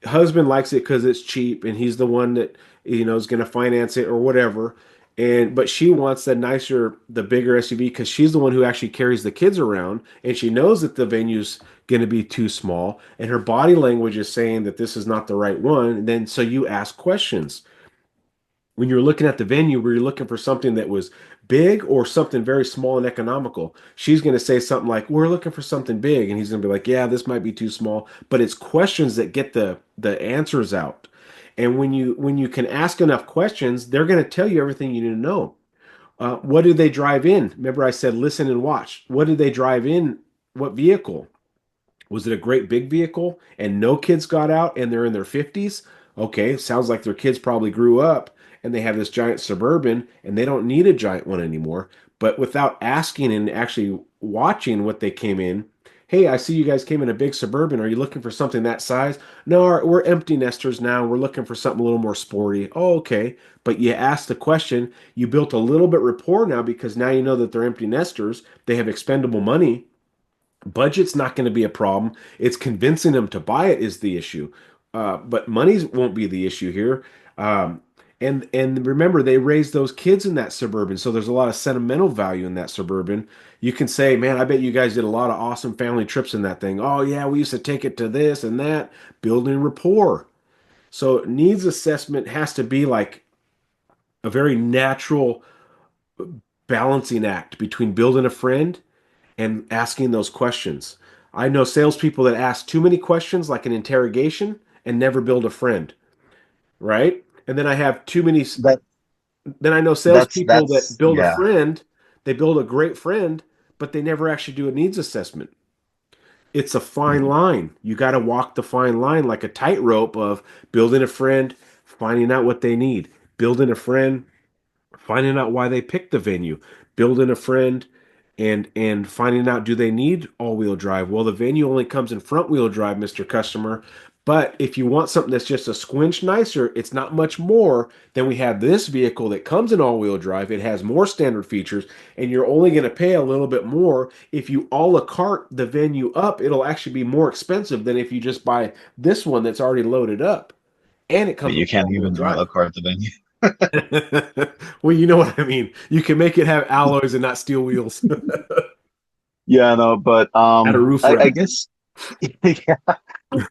Husband likes it because it's cheap and he's the one that is going to finance it or whatever. And but she wants the nicer, the bigger SUV because she's the one who actually carries the kids around and she knows that the venue's going to be too small and her body language is saying that this is not the right one. And then so you ask questions when you're looking at the venue where you're looking for something that was big or something very small and economical, she's going to say something like, "We're looking for something big," and he's going to be like, "Yeah, this might be too small." But it's questions that get the answers out. And when you can ask enough questions, they're going to tell you everything you need to know. What did they drive in? Remember, I said listen and watch. What did they drive in? What vehicle? Was it a great big vehicle and no kids got out and they're in their 50s? Okay, sounds like their kids probably grew up and they have this giant Suburban and they don't need a giant one anymore. But without asking and actually watching what they came in, hey, I see you guys came in a big Suburban. Are you looking for something that size? No, we're empty nesters now. We're looking for something a little more sporty. Oh, okay. But you asked the question, you built a little bit rapport now because now you know that they're empty nesters. They have expendable money. Budget's not going to be a problem. It's convincing them to buy it is the issue. But money won't be the issue here. Um, and remember, they raised those kids in that Suburban, so there's a lot of sentimental value in that Suburban. You can say, "Man, I bet you guys did a lot of awesome family trips in that thing." Oh yeah, we used to take it to this and that, building rapport. So needs assessment has to be like a very natural balancing act between building a friend and asking those questions. I know salespeople that ask too many questions, like an interrogation, and never build a friend, right? And then I have too many. That Then I know salespeople that that's build a yeah. friend, they build a great friend, but they never actually do a needs assessment. It's a fine line. You got to walk the fine line like a tightrope of building a friend, finding out what they need, building a friend, finding out why they picked the venue, building a friend, and finding out do they need all-wheel drive. Well, the venue only comes in front-wheel drive, Mr. Customer. But if you want something that's just a squinch nicer, it's not much more than we have this vehicle that comes in all-wheel drive. It has more standard features, and you're only going to pay a little bit more. If you a la carte the venue up, it'll actually be more expensive than if you just buy this one that's already loaded up. And it But comes you with can't all-wheel even drive. a car at the venue. Well, you know what I mean. You can make it have alloys and not steel wheels. Yeah, no, but Add a roof I rack. guess yeah,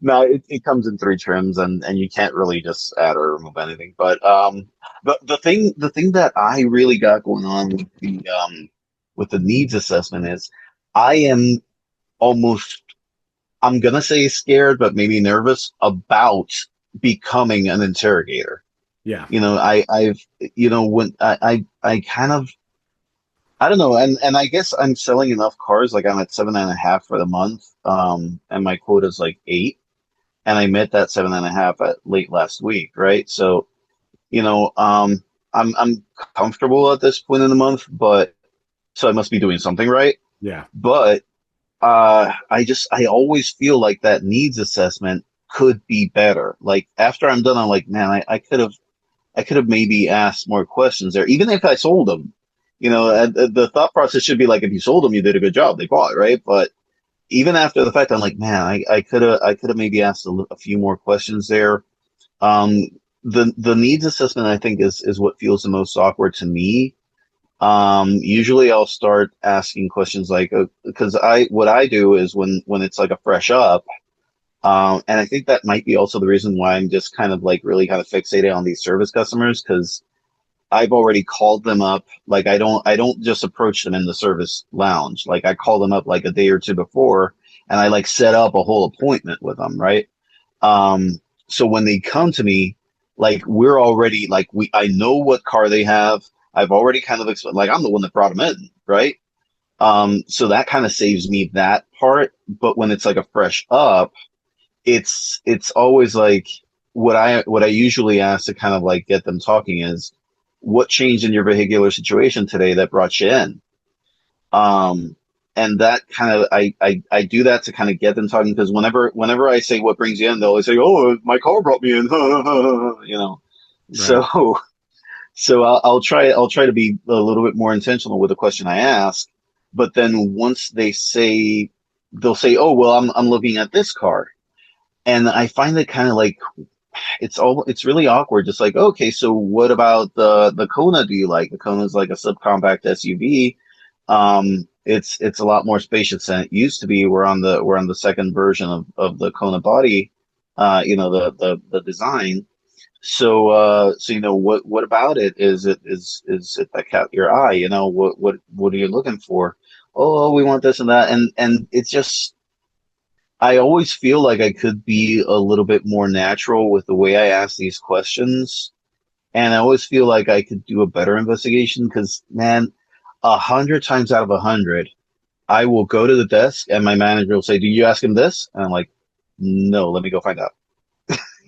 no, it comes in three trims, and you can't really just add or remove anything. But the thing that I really got going on with the needs assessment is I am almost, I'm gonna say scared, but maybe nervous about becoming an interrogator. Yeah. I've when I kind of, I don't know, and I guess I'm selling enough cars, like I'm at 7.5 for the month, and my quota is like 8, and I met that 7.5 at late last week, right? So, you know, I'm comfortable at this point in the month, but so I must be doing something right. Yeah. But I always feel like that needs assessment could be better. Like after I'm done, I'm like, man, I could have maybe asked more questions there, even if I sold them. The thought process should be like, if you sold them, you did a good job. They bought, right? But even after the fact, I'm like, man, I could have maybe asked a few more questions there. Um, the needs assessment, I think, is what feels the most awkward to me. Usually I'll start asking questions like, because what I do is when it's like a fresh up, and I think that might be also the reason why I'm just kind of like really kind of fixated on these service customers because I've already called them up. Like I don't just approach them in the service lounge. Like I call them up like a day or two before, and I like set up a whole appointment with them, right? So when they come to me, like we're already like I know what car they have. I've already kind of explained, like I'm the one that brought them in, right? So that kind of saves me that part. But when it's like a fresh up, it's always like what I usually ask to kind of like get them talking is what changed in your vehicular situation today that brought you in? Um, and that kind of I do that to kind of get them talking because whenever I say what brings you in, they'll always say, "Oh, my car brought me in," you know. Right. So so I'll try to be a little bit more intentional with the question I ask, but then once they'll say, "Oh, well, I'm looking at this car," and I find it kind of like it's really awkward. Just like, okay, so what about the Kona? Do you like the Kona? Is like a subcompact SUV. It's a lot more spacious than it used to be. We're on the second version of the Kona body, the design. So what about it? Is it that caught your eye? What are you looking for? Oh, we want this and that, and it's just I always feel like I could be a little bit more natural with the way I ask these questions, and I always feel like I could do a better investigation because, man, 100 times out of 100, I will go to the desk and my manager will say, "Did you ask him this?" And I'm like, "No, let me go find out."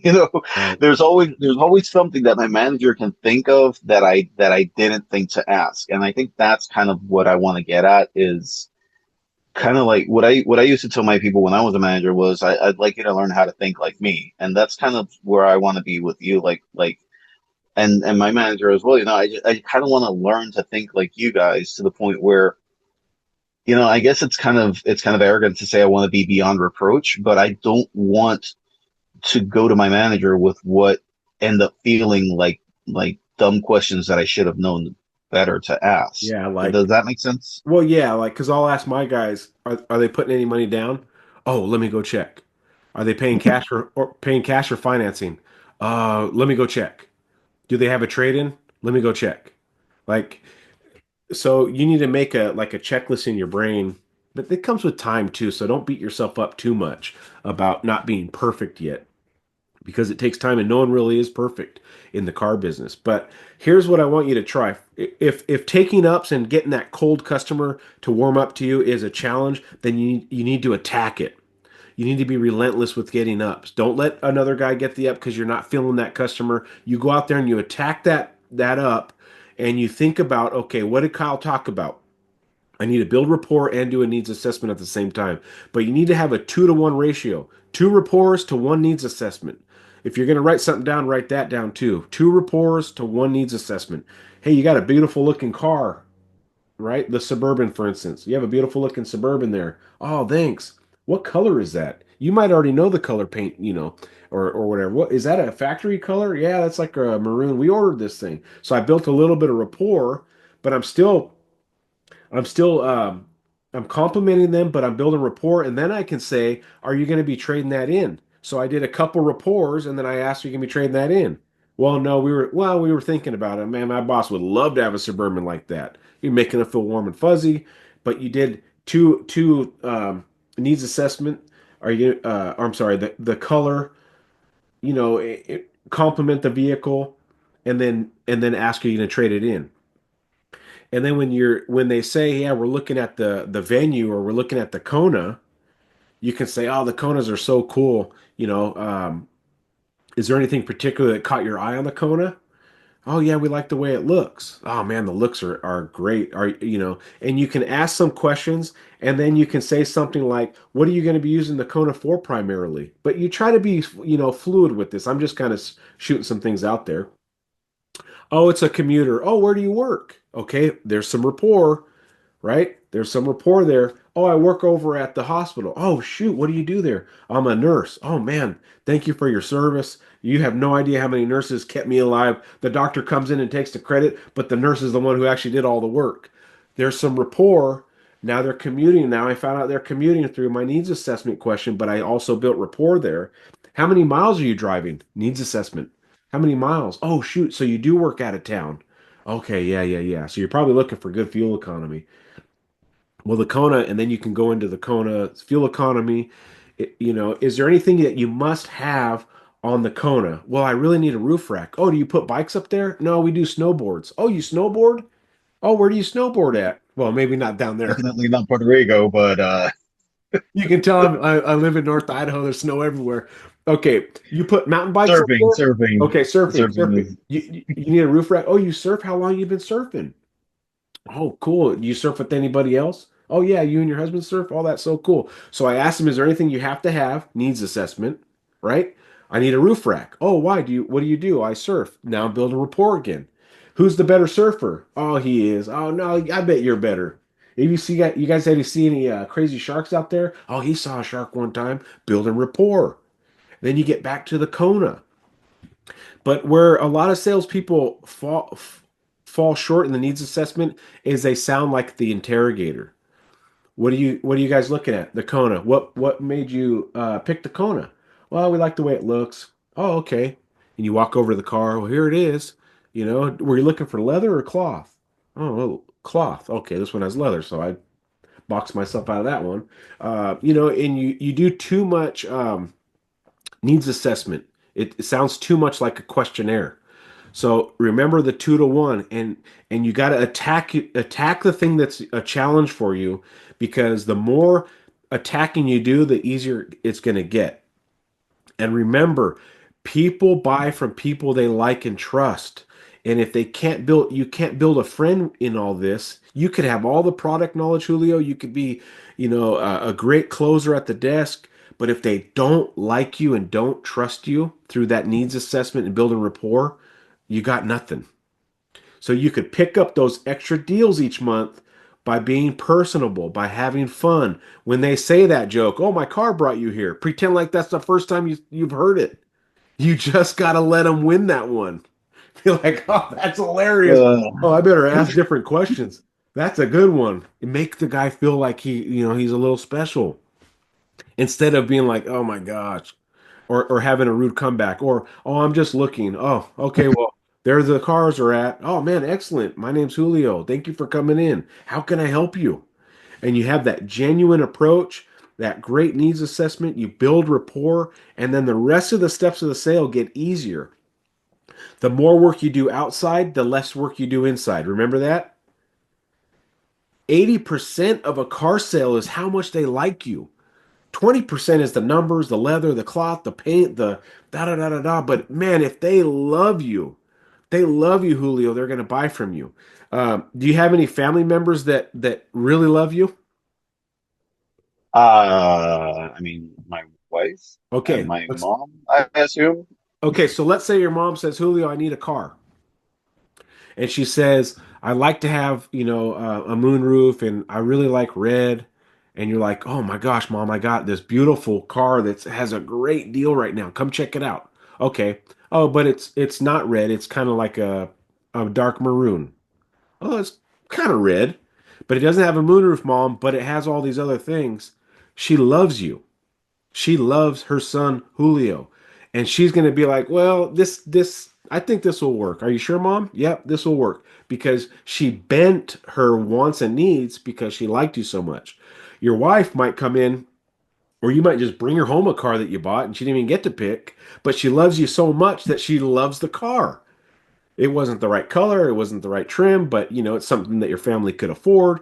you know Right. there's always something that my manager can think of that I didn't think to ask, and I think that's kind of what I want to get at is kind of like what I used to tell my people when I was a manager was I'd like you to learn how to think like me, and that's kind of where I want to be with you, and my manager as well. I kind of want to learn to think like you guys to the point where I guess it's kind of arrogant to say I want to be beyond reproach, but I don't want to go to my manager with what end up feeling like dumb questions that I should have known better to ask. Yeah, Does that make sense? well, yeah, because I'll ask my guys, are they putting any money down? Oh, let me go check. Are they paying cash or financing? Let me go check. Do they have a trade-in? Let me go check. Like, so you need to make a checklist in your brain, but it comes with time too, so don't beat yourself up too much about not being perfect yet, because it takes time and no one really is perfect in the car business. But here's what I want you to try. If taking ups and getting that cold customer to warm up to you is a challenge, then you need to attack it. You need to be relentless with getting ups. Don't let another guy get the up because you're not feeling that customer. You go out there and you attack that up, and you think about, okay, what did Kyle talk about? I need to build rapport and do a needs assessment at the same time. But you need to have a 2-to-1 ratio. Two rapports to one needs assessment. If you're going to write something down, write that down too. Two rapports to one needs assessment. Hey, you got a beautiful looking car, right? The Suburban, for instance. You have a beautiful looking Suburban there. Oh, thanks. What color is that? You might already know the color paint, or whatever. What is that, a factory color? Yeah, that's like a maroon. We ordered this thing. So I built a little bit of rapport, but I'm still I'm complimenting them, but I'm building rapport, and then I can say, "Are you going to be trading that in?" So I did a couple rapports, and then I asked, "Are you going to be trading that in?" Well, no, we were thinking about it. Man, my boss would love to have a Suburban like that. You're making it feel warm and fuzzy, but you did two needs assessment. Are you? I'm sorry, the color. Complement the vehicle, and then ask, "Are you going to trade it in?" And then when they say, yeah, we're looking at the venue or we're looking at the Kona, you can say, oh, the Konas are so cool. Is there anything particular that caught your eye on the Kona? Oh yeah, we like the way it looks. Oh man, the looks are great. And you can ask some questions, and then you can say something like, what are you going to be using the Kona for primarily? But you try to be, fluid with this. I'm just kind of shooting some things out there. Oh, it's a commuter. Oh, where do you work? Okay, there's some rapport, right? There's some rapport there. Oh, I work over at the hospital. Oh, shoot, what do you do there? I'm a nurse. Oh, man, thank you for your service. You have no idea how many nurses kept me alive. The doctor comes in and takes the credit, but the nurse is the one who actually did all the work. There's some rapport. Now they're commuting. Now I found out they're commuting through my needs assessment question, but I also built rapport there. How many miles are you driving? Needs assessment. How many miles? Oh, shoot, so you do work out of town. Okay, yeah, yeah, yeah. So you're probably looking for good fuel economy. Well, the Kona, and then you can go into the Kona fuel economy. Is there anything that you must have on the Kona? Well, I really need a roof rack. Oh, do you put bikes up there? No, we do snowboards. Oh, you snowboard? Oh, where do you snowboard at? Well, maybe not down there. Definitely not Puerto Rico, but You can tell I live in North Idaho. There's snow everywhere. Okay, you put mountain bikes up surfing, there? surfing, Okay, surfing, surfing surfing. is You need a roof rack. Oh, you surf? How long you been surfing? Oh, cool. You surf with anybody else? Oh, yeah, you and your husband surf? Oh, that's so cool. So I asked him, is there anything you have to have? Needs assessment, right? I need a roof rack. Oh, why do you, what do you do? I surf. Now I'm building rapport again. Who's the better surfer? Oh, he is. Oh, no, I bet you're better. If you see, you guys, have you seen any crazy sharks out there? Oh, he saw a shark one time, building rapport. Then you get back to the Kona. But where a lot of salespeople fall short in the needs assessment is they sound like the interrogator. What are you guys looking at? The Kona. What made you pick the Kona? Well, we like the way it looks. Oh, okay. And you walk over to the car. Well, here it is. Were you looking for leather or cloth? Oh, well, cloth. Okay, this one has leather, so I boxed myself out of that one. And you do too much needs assessment. It sounds too much like a questionnaire. So remember the 2 to 1, and you got to attack the thing that's a challenge for you, because the more attacking you do, the easier it's going to get. And remember, people buy from people they like and trust. And if you can't build a friend in all this. You could have all the product knowledge, Julio. You could be, a great closer at the desk. But if they don't like you and don't trust you through that needs assessment and building rapport, you got nothing. So you could pick up those extra deals each month by being personable, by having fun. When they say that joke, oh, my car brought you here, pretend like that's the first time you've heard it. You just got to let them win that one. Be like, oh, that's hilarious. Uh, Oh, I better ask different questions. That's a good one. Make the guy feel like he's a little special, instead of being like, oh my gosh, or having a rude comeback, or oh, I'm just looking. Oh, okay, well, there the cars are at. Oh man, excellent. My name's Julio. Thank you for coming in. How can I help you? And you have that genuine approach, that great needs assessment. You build rapport, and then the rest of the steps of the sale get easier. The more work you do outside, the less work you do inside. Remember that? 80% of a car sale is how much they like you. 20% is the numbers, the leather, the cloth, the paint, the da da da da da. But man, if they love you, Julio, they're going to buy from you. Do you have any family members that really love you? I mean, my wife and Okay, my let's. mom, I assume. Okay, so let's say your mom says, Julio, I need a car, and she says, I like to have a moon roof, and I really like red. And you're like, oh my gosh, mom, I got this beautiful car that has a great deal right now. Come check it out. Okay. Oh, but it's not red. It's kind of like a dark maroon. Oh, it's kind of red, but it doesn't have a moonroof, mom, but it has all these other things. She loves you. She loves her son Julio. And she's going to be like, "Well, this I think this will work. Are you sure, mom?" Yep, this will work, because she bent her wants and needs because she liked you so much. Your wife might come in, or you might just bring her home a car that you bought and she didn't even get to pick, but she loves you so much that she loves the car. It wasn't the right color, it wasn't the right trim, but it's something that your family could afford.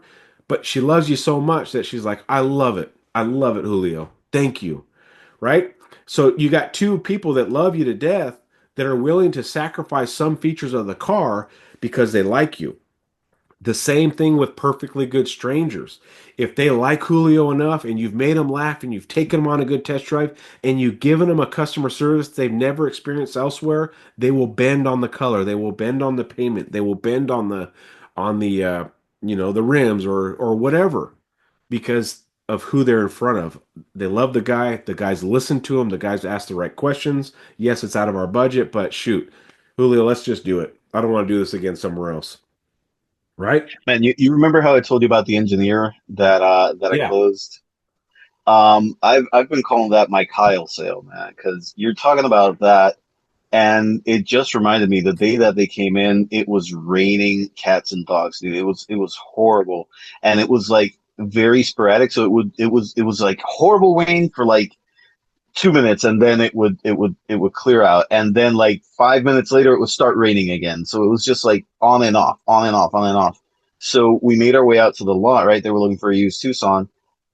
But she loves you so much that she's like, I love it. I love it, Julio. Thank you. Right? So you got two people that love you to death that are willing to sacrifice some features of the car because they like you. The same thing with perfectly good strangers. If they like Julio enough and you've made them laugh and you've taken them on a good test drive and you've given them a customer service they've never experienced elsewhere, they will bend on the color, they will bend on the payment, they will bend on the the rims or whatever, because of who they're in front of. They love the guy, the guys listen to him, the guys ask the right questions. Yes, it's out of our budget, but shoot, Julio, let's just do it. I don't want to do this again somewhere else. Right? Man, you remember how I told you about the engineer that I Yeah. closed? I've been calling that my Kyle sale, man, because you're talking about that, and it just reminded me the day that they came in, it was raining cats and dogs, dude. It was horrible, and it was like very sporadic. So it was like horrible rain for like 2 minutes, and then it would clear out, and then like 5 minutes later it would start raining again. So it was just like on and off, on and off, on and off. So we made our way out to the lot, right? They were looking for a used Tucson,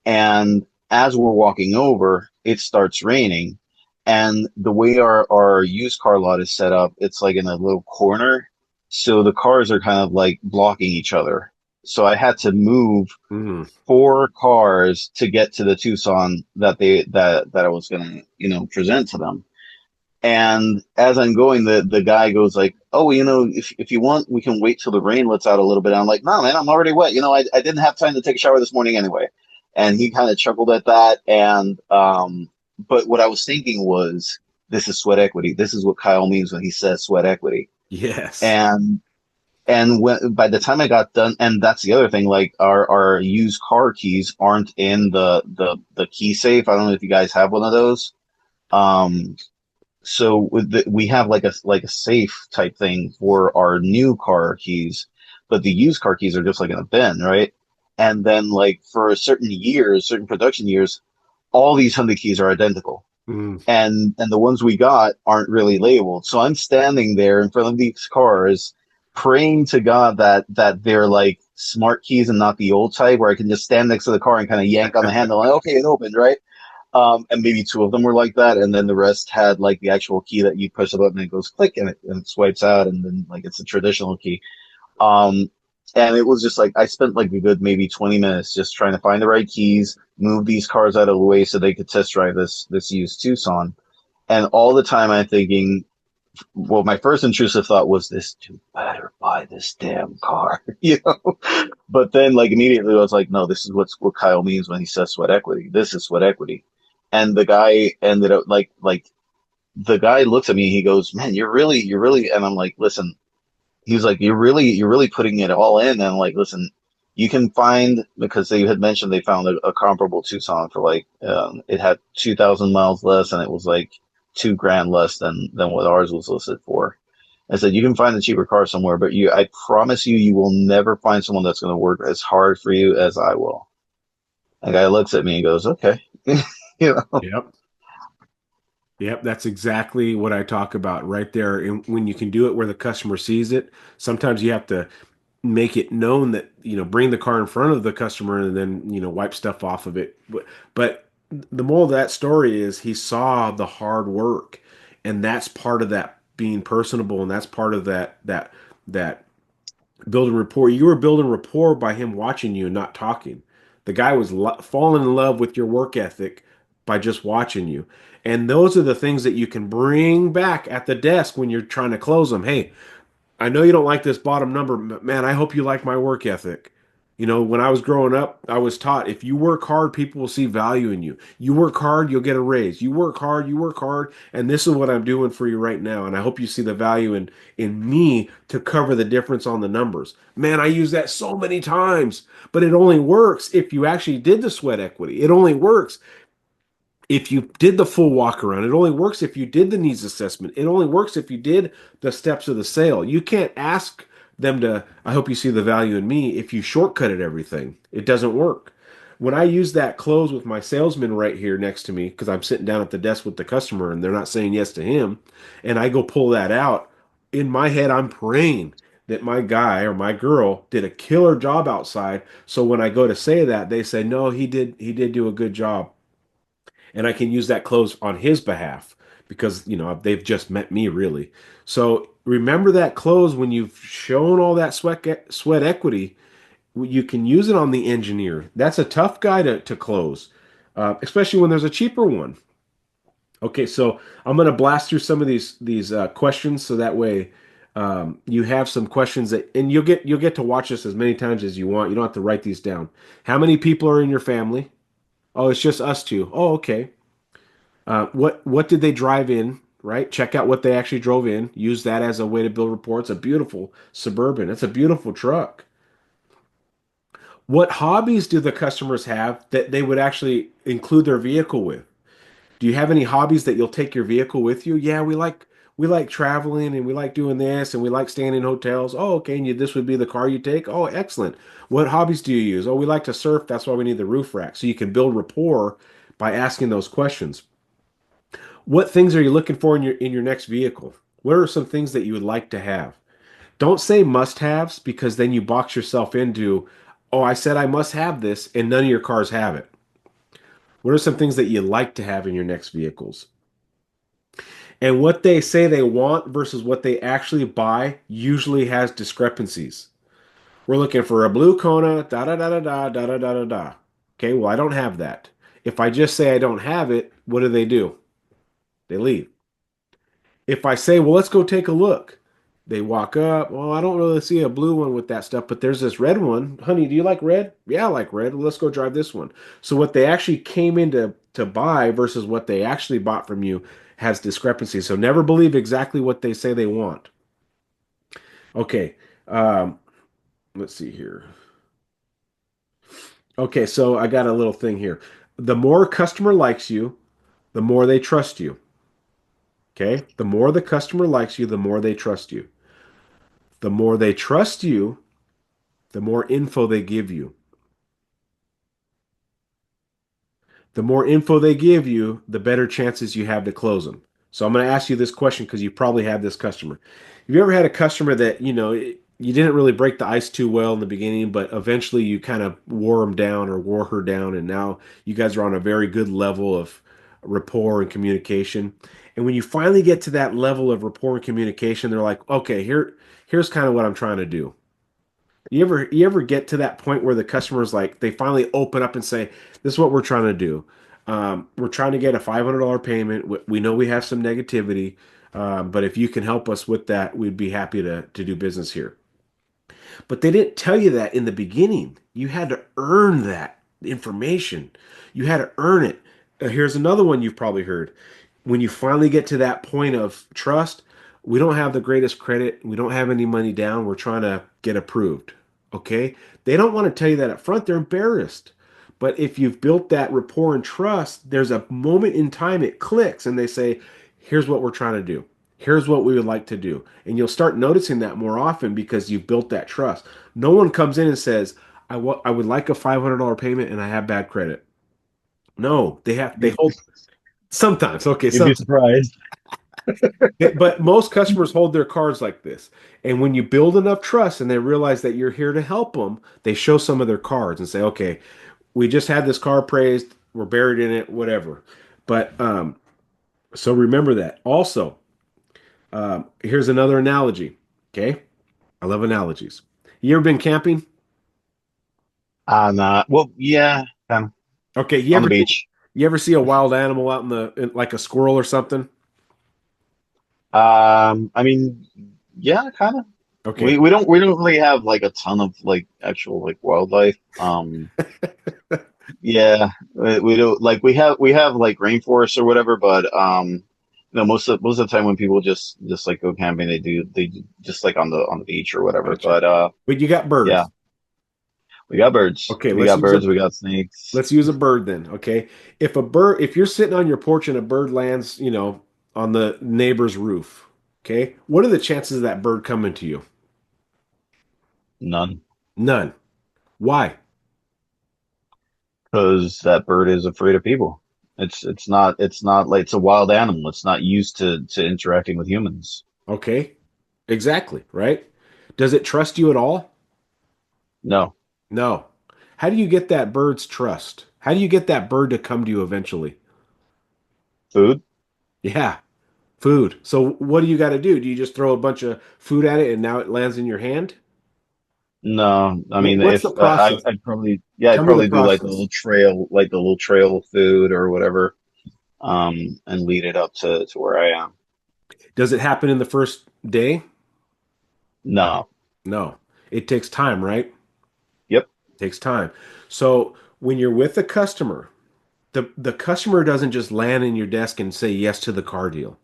and as we're walking over, it starts raining. And the way our used car lot is set up, it's like in a little corner. So the cars are kind of like blocking each other. So I had to move Hmm. 4 cars to get to the Tucson that I was gonna present to them. And as I'm going, the guy goes like, "Oh, if you want, we can wait till the rain lets out a little bit." I'm like, "No, man, I'm already wet. I didn't have time to take a shower this morning anyway." And he kind of chuckled at that. And but what I was thinking was, this is sweat equity. This is what Kyle means when he says sweat equity. Yes. And when by the time I got done, and that's the other thing, like our used car keys aren't in the key safe. I don't know if you guys have one of those. Um, we have like a safe type thing for our new car keys, but the used car keys are just like in a bin, right? And then like for certain years, certain production years, all these Hyundai keys are identical, Mm. and the ones we got aren't really labeled. So I'm standing there in front of these cars, praying to God that they're like smart keys and not the old type, where I can just stand next to the car and kind of yank on the handle, like, okay, it opened, right? And maybe two of them were like that, and then the rest had like the actual key that you push a button and it goes click and it swipes out, and then like it's a traditional key. Um, and it was just like I spent like a good maybe 20 minutes just trying to find the right keys, move these cars out of the way so they could test drive this used Tucson. And all the time I'm thinking, well, my first intrusive thought was this dude better buy this damn car, But then like immediately I was like, no, this is what Kyle means when he says sweat equity. This is sweat equity. And the guy ended up like the guy looks at me, he goes, "Man, you're really," and I'm like, "Listen," he was like, you're really putting it all in. And I'm like, "Listen, you can find," because they had mentioned they found a comparable Tucson for like it had 2,000 miles less, and it was like 2 grand less than what ours was listed for. I said, "You can find a cheaper car somewhere, but I promise you will never find someone that's going to work as hard for you as I will." The guy looks at me and goes, "Okay." you know Yep. Yep, that's exactly what I talk about right there. And when you can do it where the customer sees it, sometimes you have to make it known that, bring the car in front of the customer and then, wipe stuff off of it. But the moral of that story is he saw the hard work, and that's part of that being personable, and that's part of that building rapport. You were building rapport by him watching you and not talking. The guy was falling in love with your work ethic by just watching you. And those are the things that you can bring back at the desk when you're trying to close them. Hey, I know you don't like this bottom number, but man, I hope you like my work ethic. When I was growing up, I was taught if you work hard, people will see value in you. You work hard, you'll get a raise. You work hard, and this is what I'm doing for you right now. And I hope you see the value in me to cover the difference on the numbers. Man, I use that so many times, but it only works if you actually did the sweat equity. It only works if you did the full walk around. It only works if you did the needs assessment. It only works if you did the steps of the sale. You can't ask them to, I hope you see the value in me, if you shortcutted everything. It doesn't work. When I use that close with my salesman right here next to me, because I'm sitting down at the desk with the customer and they're not saying yes to him, and I go pull that out, in my head, I'm praying that my guy or my girl did a killer job outside. So when I go to say that, they say, no, he did do a good job, and I can use that close on his behalf because they've just met me really. So remember that close when you've shown all that sweat equity, you can use it on the engineer. That's a tough guy to close, especially when there's a cheaper one. Okay, so I'm going to blast through some of these questions so that way you have some questions and you'll get to watch this as many times as you want. You don't have to write these down. How many people are in your family? Oh, it's just us two. Oh, okay. What did they drive in? Right? Check out what they actually drove in. Use that as a way to build reports. A beautiful Suburban. It's a beautiful truck. What hobbies do the customers have that they would actually include their vehicle with? Do you have any hobbies that you'll take your vehicle with you? Yeah, we like traveling and we like doing this and we like staying in hotels. Oh, okay. And this would be the car you take? Oh, excellent. What hobbies do you use? Oh, we like to surf. That's why we need the roof rack. So you can build rapport by asking those questions. What things are you looking for in your next vehicle? What are some things that you would like to have? Don't say must-haves because then you box yourself into, oh, I said I must have this, and none of your cars have it. What are some things that you like to have in your next vehicles? And what they say they want versus what they actually buy usually has discrepancies. We're looking for a blue Kona, da da da da da da da da da da. Okay, well, I don't have that. If I just say I don't have it, what do? They leave. If I say, well, let's go take a look, they walk up. Well, I don't really see a blue one with that stuff, but there's this red one. Honey, do you like red? Yeah, I like red. Well, let's go drive this one. So what they actually came in to buy versus what they actually bought from you has discrepancy. So never believe exactly what they say they want. Okay. Um, let's see here. Okay, so I got a little thing here. The more a customer likes you, the more they trust you. Okay? The more the customer likes you, the more they trust you. The more they trust you, the more info they give you. The more info they give you, the better chances you have to close them. So I'm going to ask you this question because you probably have this customer. Have you ever had a customer that, you didn't really break the ice too well in the beginning, but eventually you kind of wore them down or wore her down, and now you guys are on a very good level of rapport and communication. And when you finally get to that level of rapport and communication, they're like, okay, here's kind of what I'm trying to do. You ever get to that point where the customer's like they finally open up and say, "This is what we're trying to do. We're trying to get a $500 payment. We know we have some negativity, but if you can help us with that, we'd be happy to do business here." But they didn't tell you that in the beginning. You had to earn that information. You had to earn it. Here's another one you've probably heard. When you finally get to that point of trust, we don't have the greatest credit. We don't have any money down. We're trying to get approved. Okay? They don't want to tell you that up front. They're embarrassed. But if you've built that rapport and trust, there's a moment in time it clicks and they say, here's what we're trying to do. Here's what we would like to do. And you'll start noticing that more often because you've built that trust. No one comes in and says, I would like a $500 payment and I have bad credit. No, they You'd hold sometimes. Okay, you'd be sometimes. surprised. But most customers hold their cards like this. And when you build enough trust and they realize that you're here to help them, they show some of their cards and say, okay, we just had this car appraised. We're buried in it, whatever. But so remember that. Also, here's another analogy. Okay. I love analogies. You ever been camping? Nah. Well, yeah, kind of Okay. on the beach. You ever see a wild animal out like a squirrel or something? I mean, yeah, kind of. We Okay. we don't we don't really have like a ton of like actual like wildlife. Yeah, we do like we have like rainforests or whatever, but most of the time when people just like go camping, they do just like on the beach or whatever. Gotcha. But But you got yeah, birds. we got birds, Okay, we got birds, we got snakes. let's use a bird then. Okay. If you're sitting on your porch and a bird lands, on the neighbor's roof, okay, what are the chances of that bird coming to you? None, None. Why? because that bird is afraid of people. It's not like it's a wild animal. It's not used to interacting with humans. Okay. Exactly, right? Does it trust you at all? No No. How do you get that bird's trust? How do you get that bird to come to you eventually? food. Yeah, food. So what do you got to do? Do you just throw a bunch of food at it and now it lands in your hand? No, I mean What's the if process? I'd probably yeah I'd Tell me the probably do process. like the little trail of food or whatever, and lead it up to where I am. Does it happen in the first day? No. No. It takes time, right? It Yep. takes time. So when you're with a customer, the customer doesn't just land in your desk and say yes to the car deal,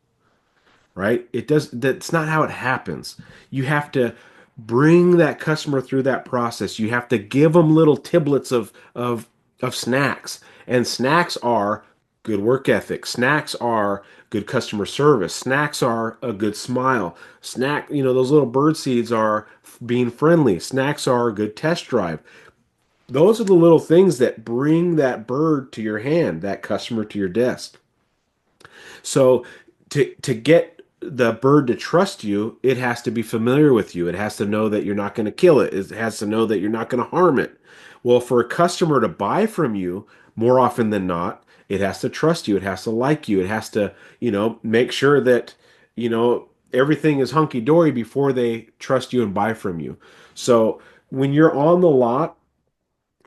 right? That's not how it happens. You have to bring that customer through that process. You have to give them little tiblets of snacks. And snacks are good work ethic. Snacks are good customer service. Snacks are a good smile. Those little bird seeds are being friendly. Snacks are a good test drive. Those are the little things that bring that bird to your hand, that customer to your desk. So to get the bird to trust you, it has to be familiar with you. It has to know that you're not going to kill it. It has to know that you're not going to harm it. Well, for a customer to buy from you, more often than not, it has to trust you. It has to like you. It has to, make sure that, everything is hunky dory before they trust you and buy from you. So when you're on the lot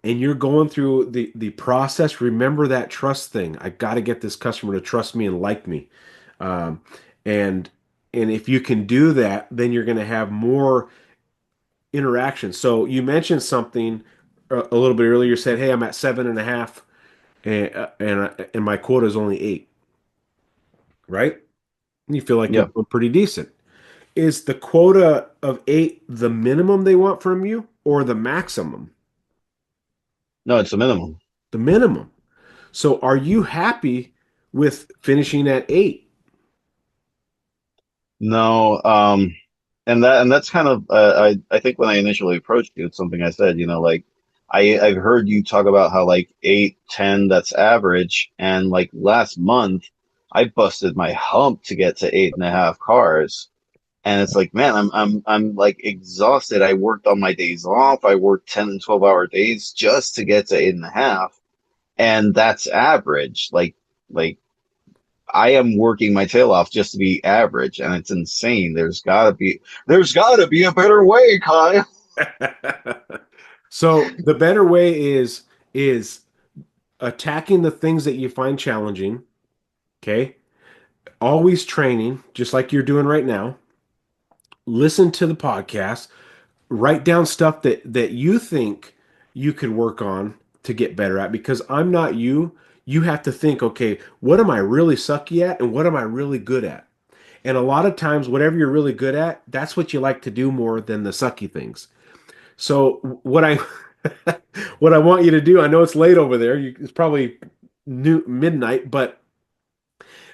and you're going through the process, remember that trust thing. I got to get this customer to trust me and like me. Um, and And if you can do that, then you're going to have more interaction. So you mentioned something a little bit earlier. You said, "Hey, I'm at 7.5, and my quota is only 8." Right? And you feel like you're Yep. doing pretty decent. Is the quota of 8 the minimum they want from you, or the maximum? No, it's a minimum. The minimum. So are you happy with finishing at 8? No, and that's kind of I think when I initially approached you, it's something I said, like I've heard you talk about how like 8, 10, that's average, and like last month I busted my hump to get to 8.5 cars, and it's like, man, I'm like exhausted. I worked on my days off. I worked 10 and 12 hour days just to get to 8.5, and that's average. Like I am working my tail off just to be average, and it's insane. There's gotta be a better way, Kyle. So the better way is attacking the things that you find challenging, okay? Always training, just like you're doing right now. Listen to the podcast, write down stuff that you think you could work on to get better at, because I'm not you. You have to think, okay, what am I really sucky at and what am I really good at? And a lot of times whatever you're really good at, that's what you like to do more than the sucky things. So what I what I want you to do, I know it's late over there. It's probably midnight, but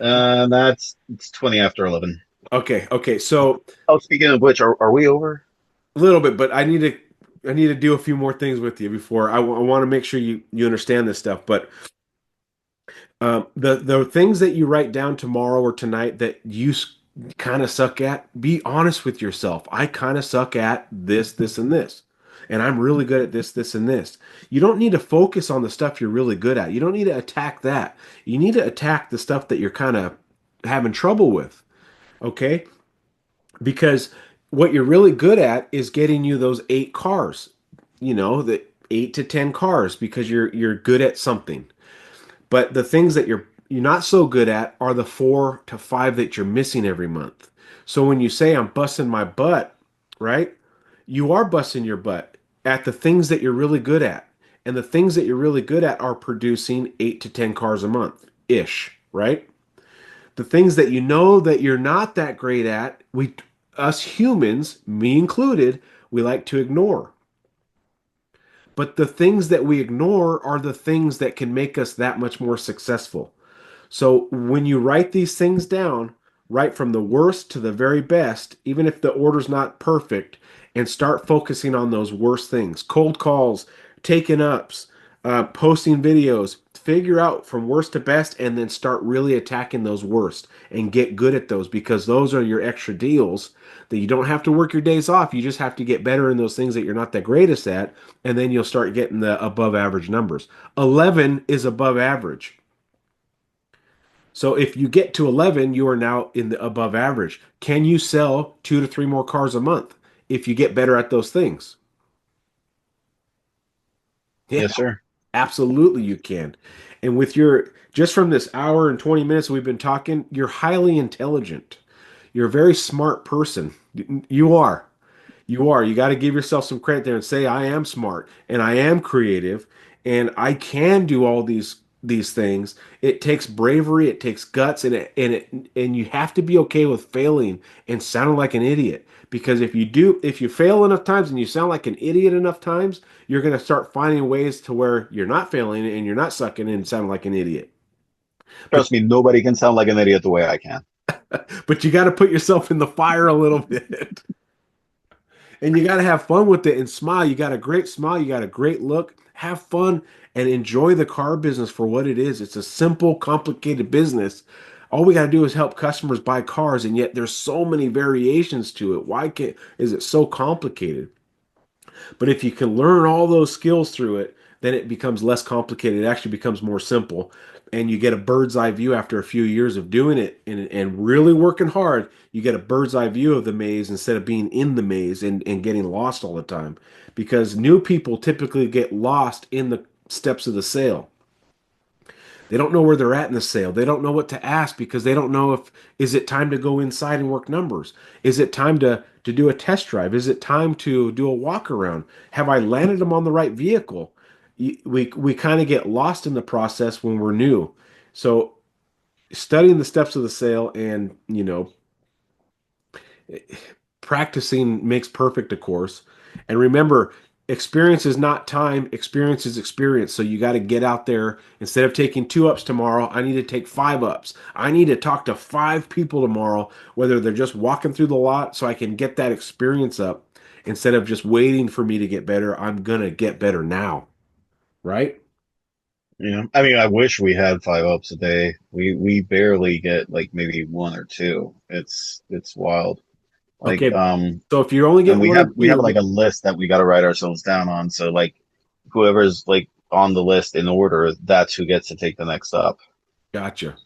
It's 20 after 11. okay. So Oh, speaking of which, are we over? a little bit, but I need to do a few more things with you before I want to make sure you understand this stuff. But the things that you write down tomorrow or tonight that you kind of suck at, be honest with yourself. I kind of suck at this, and this. And I'm really good at this, and this. You don't need to focus on the stuff you're really good at. You don't need to attack that. You need to attack the stuff that you're kind of having trouble with. Okay? Because what you're really good at is getting you those 8 cars. The 8 to 10 cars, because you're good at something. But the things that you're not so good at are the 4 to 5 that you're missing every month. So when you say I'm busting my butt, right? You are busting your butt at the things that you're really good at. And the things that you're really good at are producing 8 to 10 cars a month ish, right? The things that you know that you're not that great at, us humans, me included, we like to ignore. But the things that we ignore are the things that can make us that much more successful. So when you write these things down, write from the worst to the very best, even if the order's not perfect, and start focusing on those worst things. Cold calls, taking ups, posting videos. Figure out from worst to best and then start really attacking those worst and get good at those, because those are your extra deals that you don't have to work your days off. You just have to get better in those things that you're not the greatest at, and then you'll start getting the above average numbers. 11 is above average. So if you get to 11, you are now in the above average. Can you sell 2 to 3 more cars a month if you get better at those things? Yeah, Yes, sir. absolutely you can. And with just from this hour and 20 minutes we've been talking, you're highly intelligent. You're a very smart person. You are. You are. You got to give yourself some credit there and say, I am smart and I am creative and I can do all these things. It takes bravery, it takes guts, and you have to be okay with failing and sounding like an idiot. Because if you fail enough times and you sound like an idiot enough times, you're going to start finding ways to where you're not failing and you're not sucking and sounding like an idiot. But Trust me, nobody can sound like an idiot the way I can. but you got to put yourself in the fire a little bit. And you got to have fun with it and smile. You got a great smile. You got a great look. Have fun and enjoy the car business for what it is. It's a simple, complicated business. All we got to do is help customers buy cars, and yet there's so many variations to it. Is it so complicated? But if you can learn all those skills through it, then it becomes less complicated. It actually becomes more simple. And you get a bird's eye view after a few years of doing it and really working hard. You get a bird's eye view of the maze instead of being in the maze and getting lost all the time. Because new people typically get lost in the steps of the sale. They don't know where they're at in the sale. They don't know what to ask because they don't know if is it time to go inside and work numbers? Is it time to do a test drive? Is it time to do a walk around? Have I landed them on the right vehicle? We kind of get lost in the process when we're new. So studying the steps of the sale and, practicing makes perfect, of course. And remember, experience is not time, experience is experience. So you got to get out there. Instead of taking 2 ups tomorrow, I need to take 5 ups. I need to talk to 5 people tomorrow, whether they're just walking through the lot so I can get that experience up. Instead of just waiting for me to get better, I'm going to get better now. Right? I mean, I wish we had 5 ups a day. We barely get like maybe one or two. It's wild. Like, Okay. So if you only get and we one have or we have two, like a list that we got to write ourselves down on. So like, whoever's like on the list in order, that's who gets to take the next up. gotcha.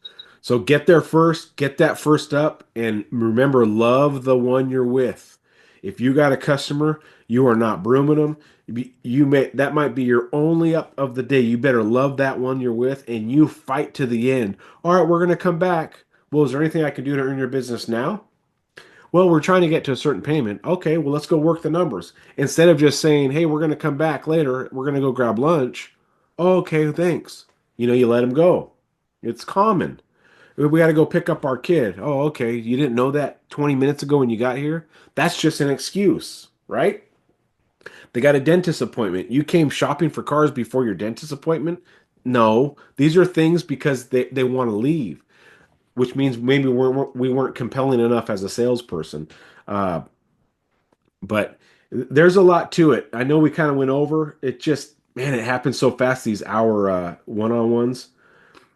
So get there first, get that first up, and remember, love the one you're with. If you got a customer, you are not brooming them. You may that might be your only up of the day. You better love that one you're with, and you fight to the end. All right, we're gonna come back. Well, is there anything I can do to earn your business now? Well, we're trying to get to a certain payment. Okay, well, let's go work the numbers. Instead of just saying, hey, we're gonna come back later, we're gonna go grab lunch. Okay, thanks. You let them go. It's common. We got to go pick up our kid. Oh, okay. You didn't know that 20 minutes ago when you got here? That's just an excuse, right? They got a dentist appointment. You came shopping for cars before your dentist appointment? No, these are things because they want to leave, which means maybe we weren't compelling enough as a salesperson. Uh, but there's a lot to it. I know we kind of went over. It just, man, it happens so fast, these hour one-on-ones.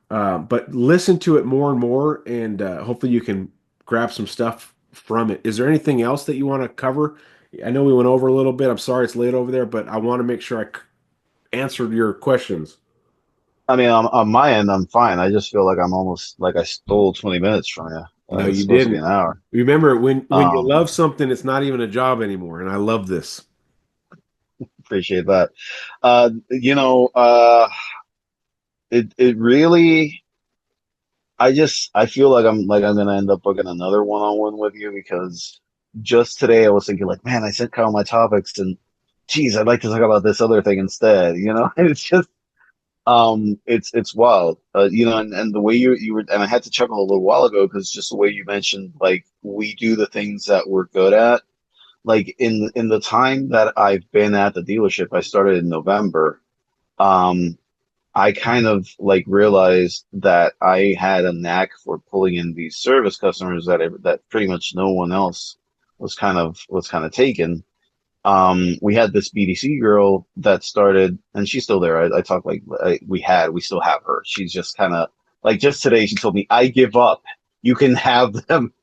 But listen to it more and more, and hopefully you can grab some stuff from it. Is there anything else that you want to cover? I know we went over a little bit. I'm sorry it's late over there, but I want to make sure answered your questions. I mean, on my end, I'm fine. I just feel like I'm almost like I stole 20 minutes from you. No, It's you supposed to be didn't. an hour. Remember, when you Um, love something, it's not even a job anymore, and I love this. Appreciate that. It really. I feel like I'm gonna end up booking another one-on-one with you because just today I was thinking like, man, I sent Kyle my topics and geez, I'd like to talk about this other thing instead. It's just it's wild. And the way you were, and I had to chuckle a little while ago because just the way you mentioned like we do the things that we're good at. Like in the time that I've been at the dealership, I started in November. Um, I kind of like realized that I had a knack for pulling in these service customers that pretty much no one else was kind of taken. We had this BDC girl that started, and she's still there. I talk like we still have her. She's just kind of like just today. She told me, "I give up. You can have them."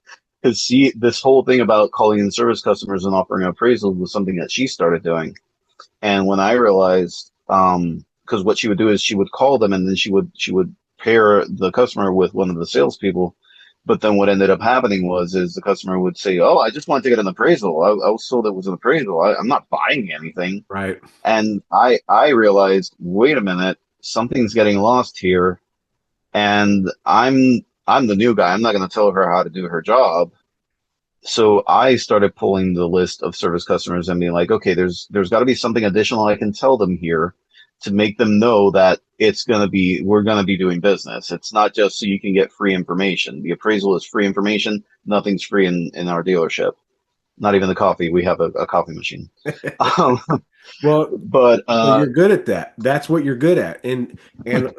Because this whole thing about calling in service customers and offering appraisals was something that she started doing. And when I realized, because what she would do is she would call them and then she would pair the customer with one of the salespeople. But then what ended up happening is the customer would say, "Oh, I just wanted to get an appraisal. I was told it was an appraisal. I'm not buying anything." Right. And I realized, wait a minute, something's getting lost here. And I'm the new guy. I'm not going to tell her how to do her job. So I started pulling the list of service customers and being like, okay, there's got to be something additional I can tell them here to make them know that we're gonna be doing business. It's not just so you can get free information. The appraisal is free information. Nothing's free in our dealership. Not even the coffee. We have a coffee machine. Um, Well, but so you're good at that. That's what you're good at. And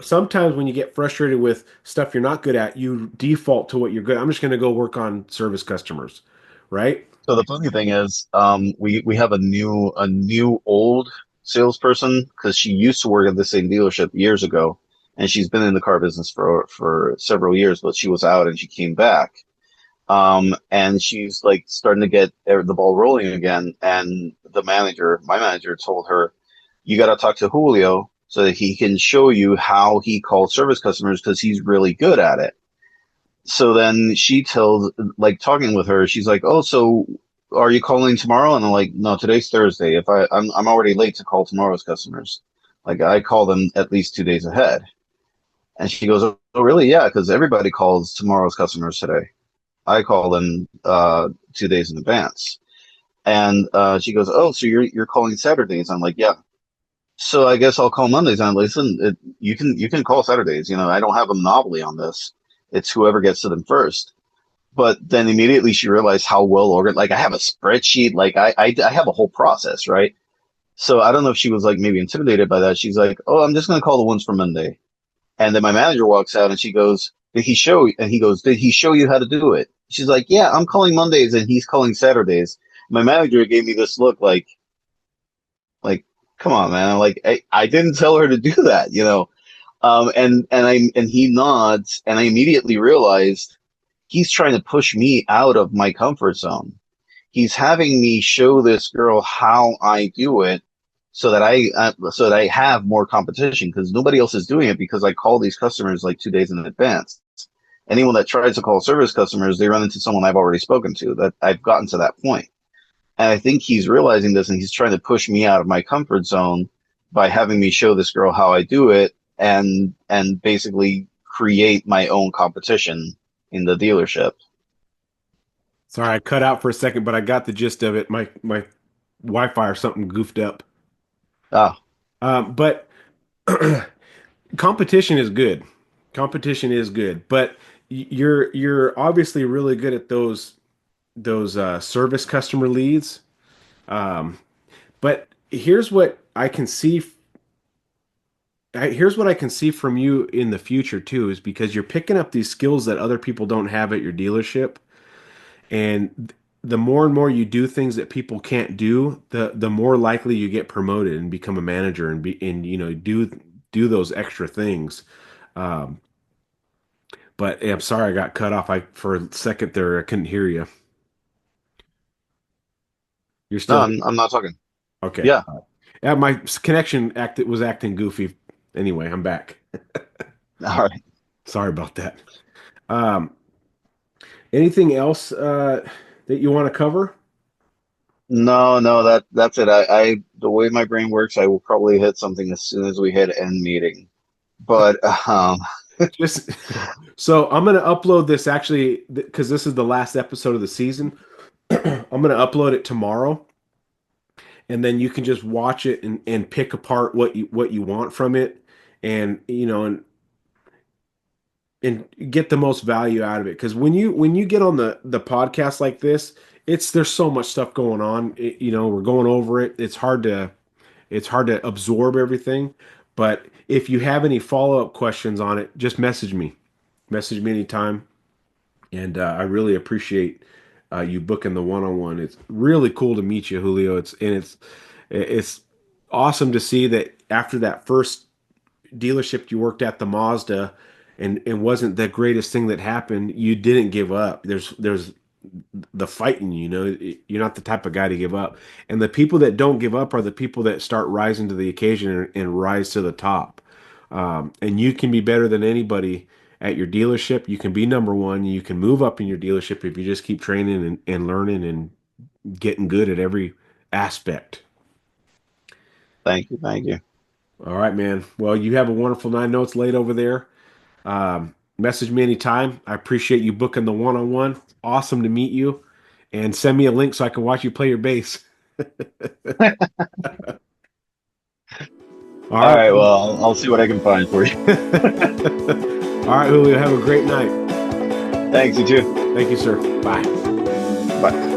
sometimes when you get frustrated with stuff you're not good at, you default to what you're good. I'm just going to go work on service customers, right? so the funny thing is, we have a new old salesperson because she used to work at the same dealership years ago, and she's been in the car business for several years, but she was out and she came back. And she's like starting to get the ball rolling again. And my manager told her, you got to talk to Julio so that he can show you how he calls service customers because he's really good at it. So then she tells, like talking with her, she's like, "Oh, so are you calling tomorrow?" And I'm like, "No, today's Thursday. I'm already late to call tomorrow's customers. Like I call them at least 2 days ahead." And she goes, "Oh, really? Yeah, because everybody calls tomorrow's customers today. I call them 2 days in advance." And she goes, "Oh, so you're calling Saturdays?" I'm like, "Yeah." So I guess I'll call Mondays. And listen, you can call Saturdays. I don't have a monopoly on this. It's whoever gets to them first. But then immediately she realized how well organized. Like I have a spreadsheet. Like I have a whole process, right? So I don't know if she was like maybe intimidated by that. She's like, "Oh, I'm just gonna call the ones for Monday." And then my manager walks out and she goes, "Did he show you?" And he goes, "Did he show you how to do it?" She's like, "Yeah, I'm calling Mondays and he's calling Saturdays." My manager gave me this look like, come on, man. Like I didn't tell her to do that. And he nods and I immediately realized he's trying to push me out of my comfort zone. He's having me show this girl how I do it so that I have more competition because nobody else is doing it because I call these customers like 2 days in advance. Anyone that tries to call service customers, they run into someone I've already spoken to. That I've gotten to that point. And I think he's realizing this and he's trying to push me out of my comfort zone by having me show this girl how I do it and basically create my own competition in the dealership. Sorry, I cut out for a second, but I got the gist of it. My Wi-Fi or something goofed up. Ah, But competition is good. Competition is good, but you're obviously really good at those service customer leads. Um, but here's what I can see from you in the future too, is because you're picking up these skills that other people don't have at your dealership, and the more and more you do things that people can't do, the more likely you get promoted and become a manager and do those extra things. Um, but I'm sorry I got cut off. I for a second there I couldn't hear you. You're no, still I'm not talking. okay. Yeah. Yeah, my connection was acting goofy. Anyway, I'm back. All right. Sorry about that. Um, anything else that you want to cover? No, no, that's it. The way my brain works, I will probably hit something as soon as we hit end meeting. But Just so I'm going to upload this actually because this is the last episode of the season. I'm going to upload it tomorrow, and then you can just watch it and pick apart what you want from it, and and get the most value out of it. Because when you get on the podcast like this, there's so much stuff going on. We're going over it. It's hard to absorb everything. But if you have any follow-up questions on it, just message me. Message me anytime. And I really appreciate you booking the one-on-one. It's really cool to meet you, Julio. It's awesome to see that after that first dealership you worked at, the Mazda, and wasn't the greatest thing that happened, you didn't give up. There's the fighting, you're not the type of guy to give up. And the people that don't give up are the people that start rising to the occasion and rise to the top. And you can be better than anybody at your dealership. You can be number one. You can move up in your dealership if you just keep training and learning and getting good at every aspect. thank you, thank you. All right, man. Well, you have a wonderful night. I know it's late over there. Message me anytime. I appreciate you booking the one-on-one. Awesome to meet you. And send me a link so I can watch you play your bass. All All right. right, well, I'll see what I can find for you. All right, Julio. Have a great night. Thanks, you too. Thank you, sir. Bye. Bye.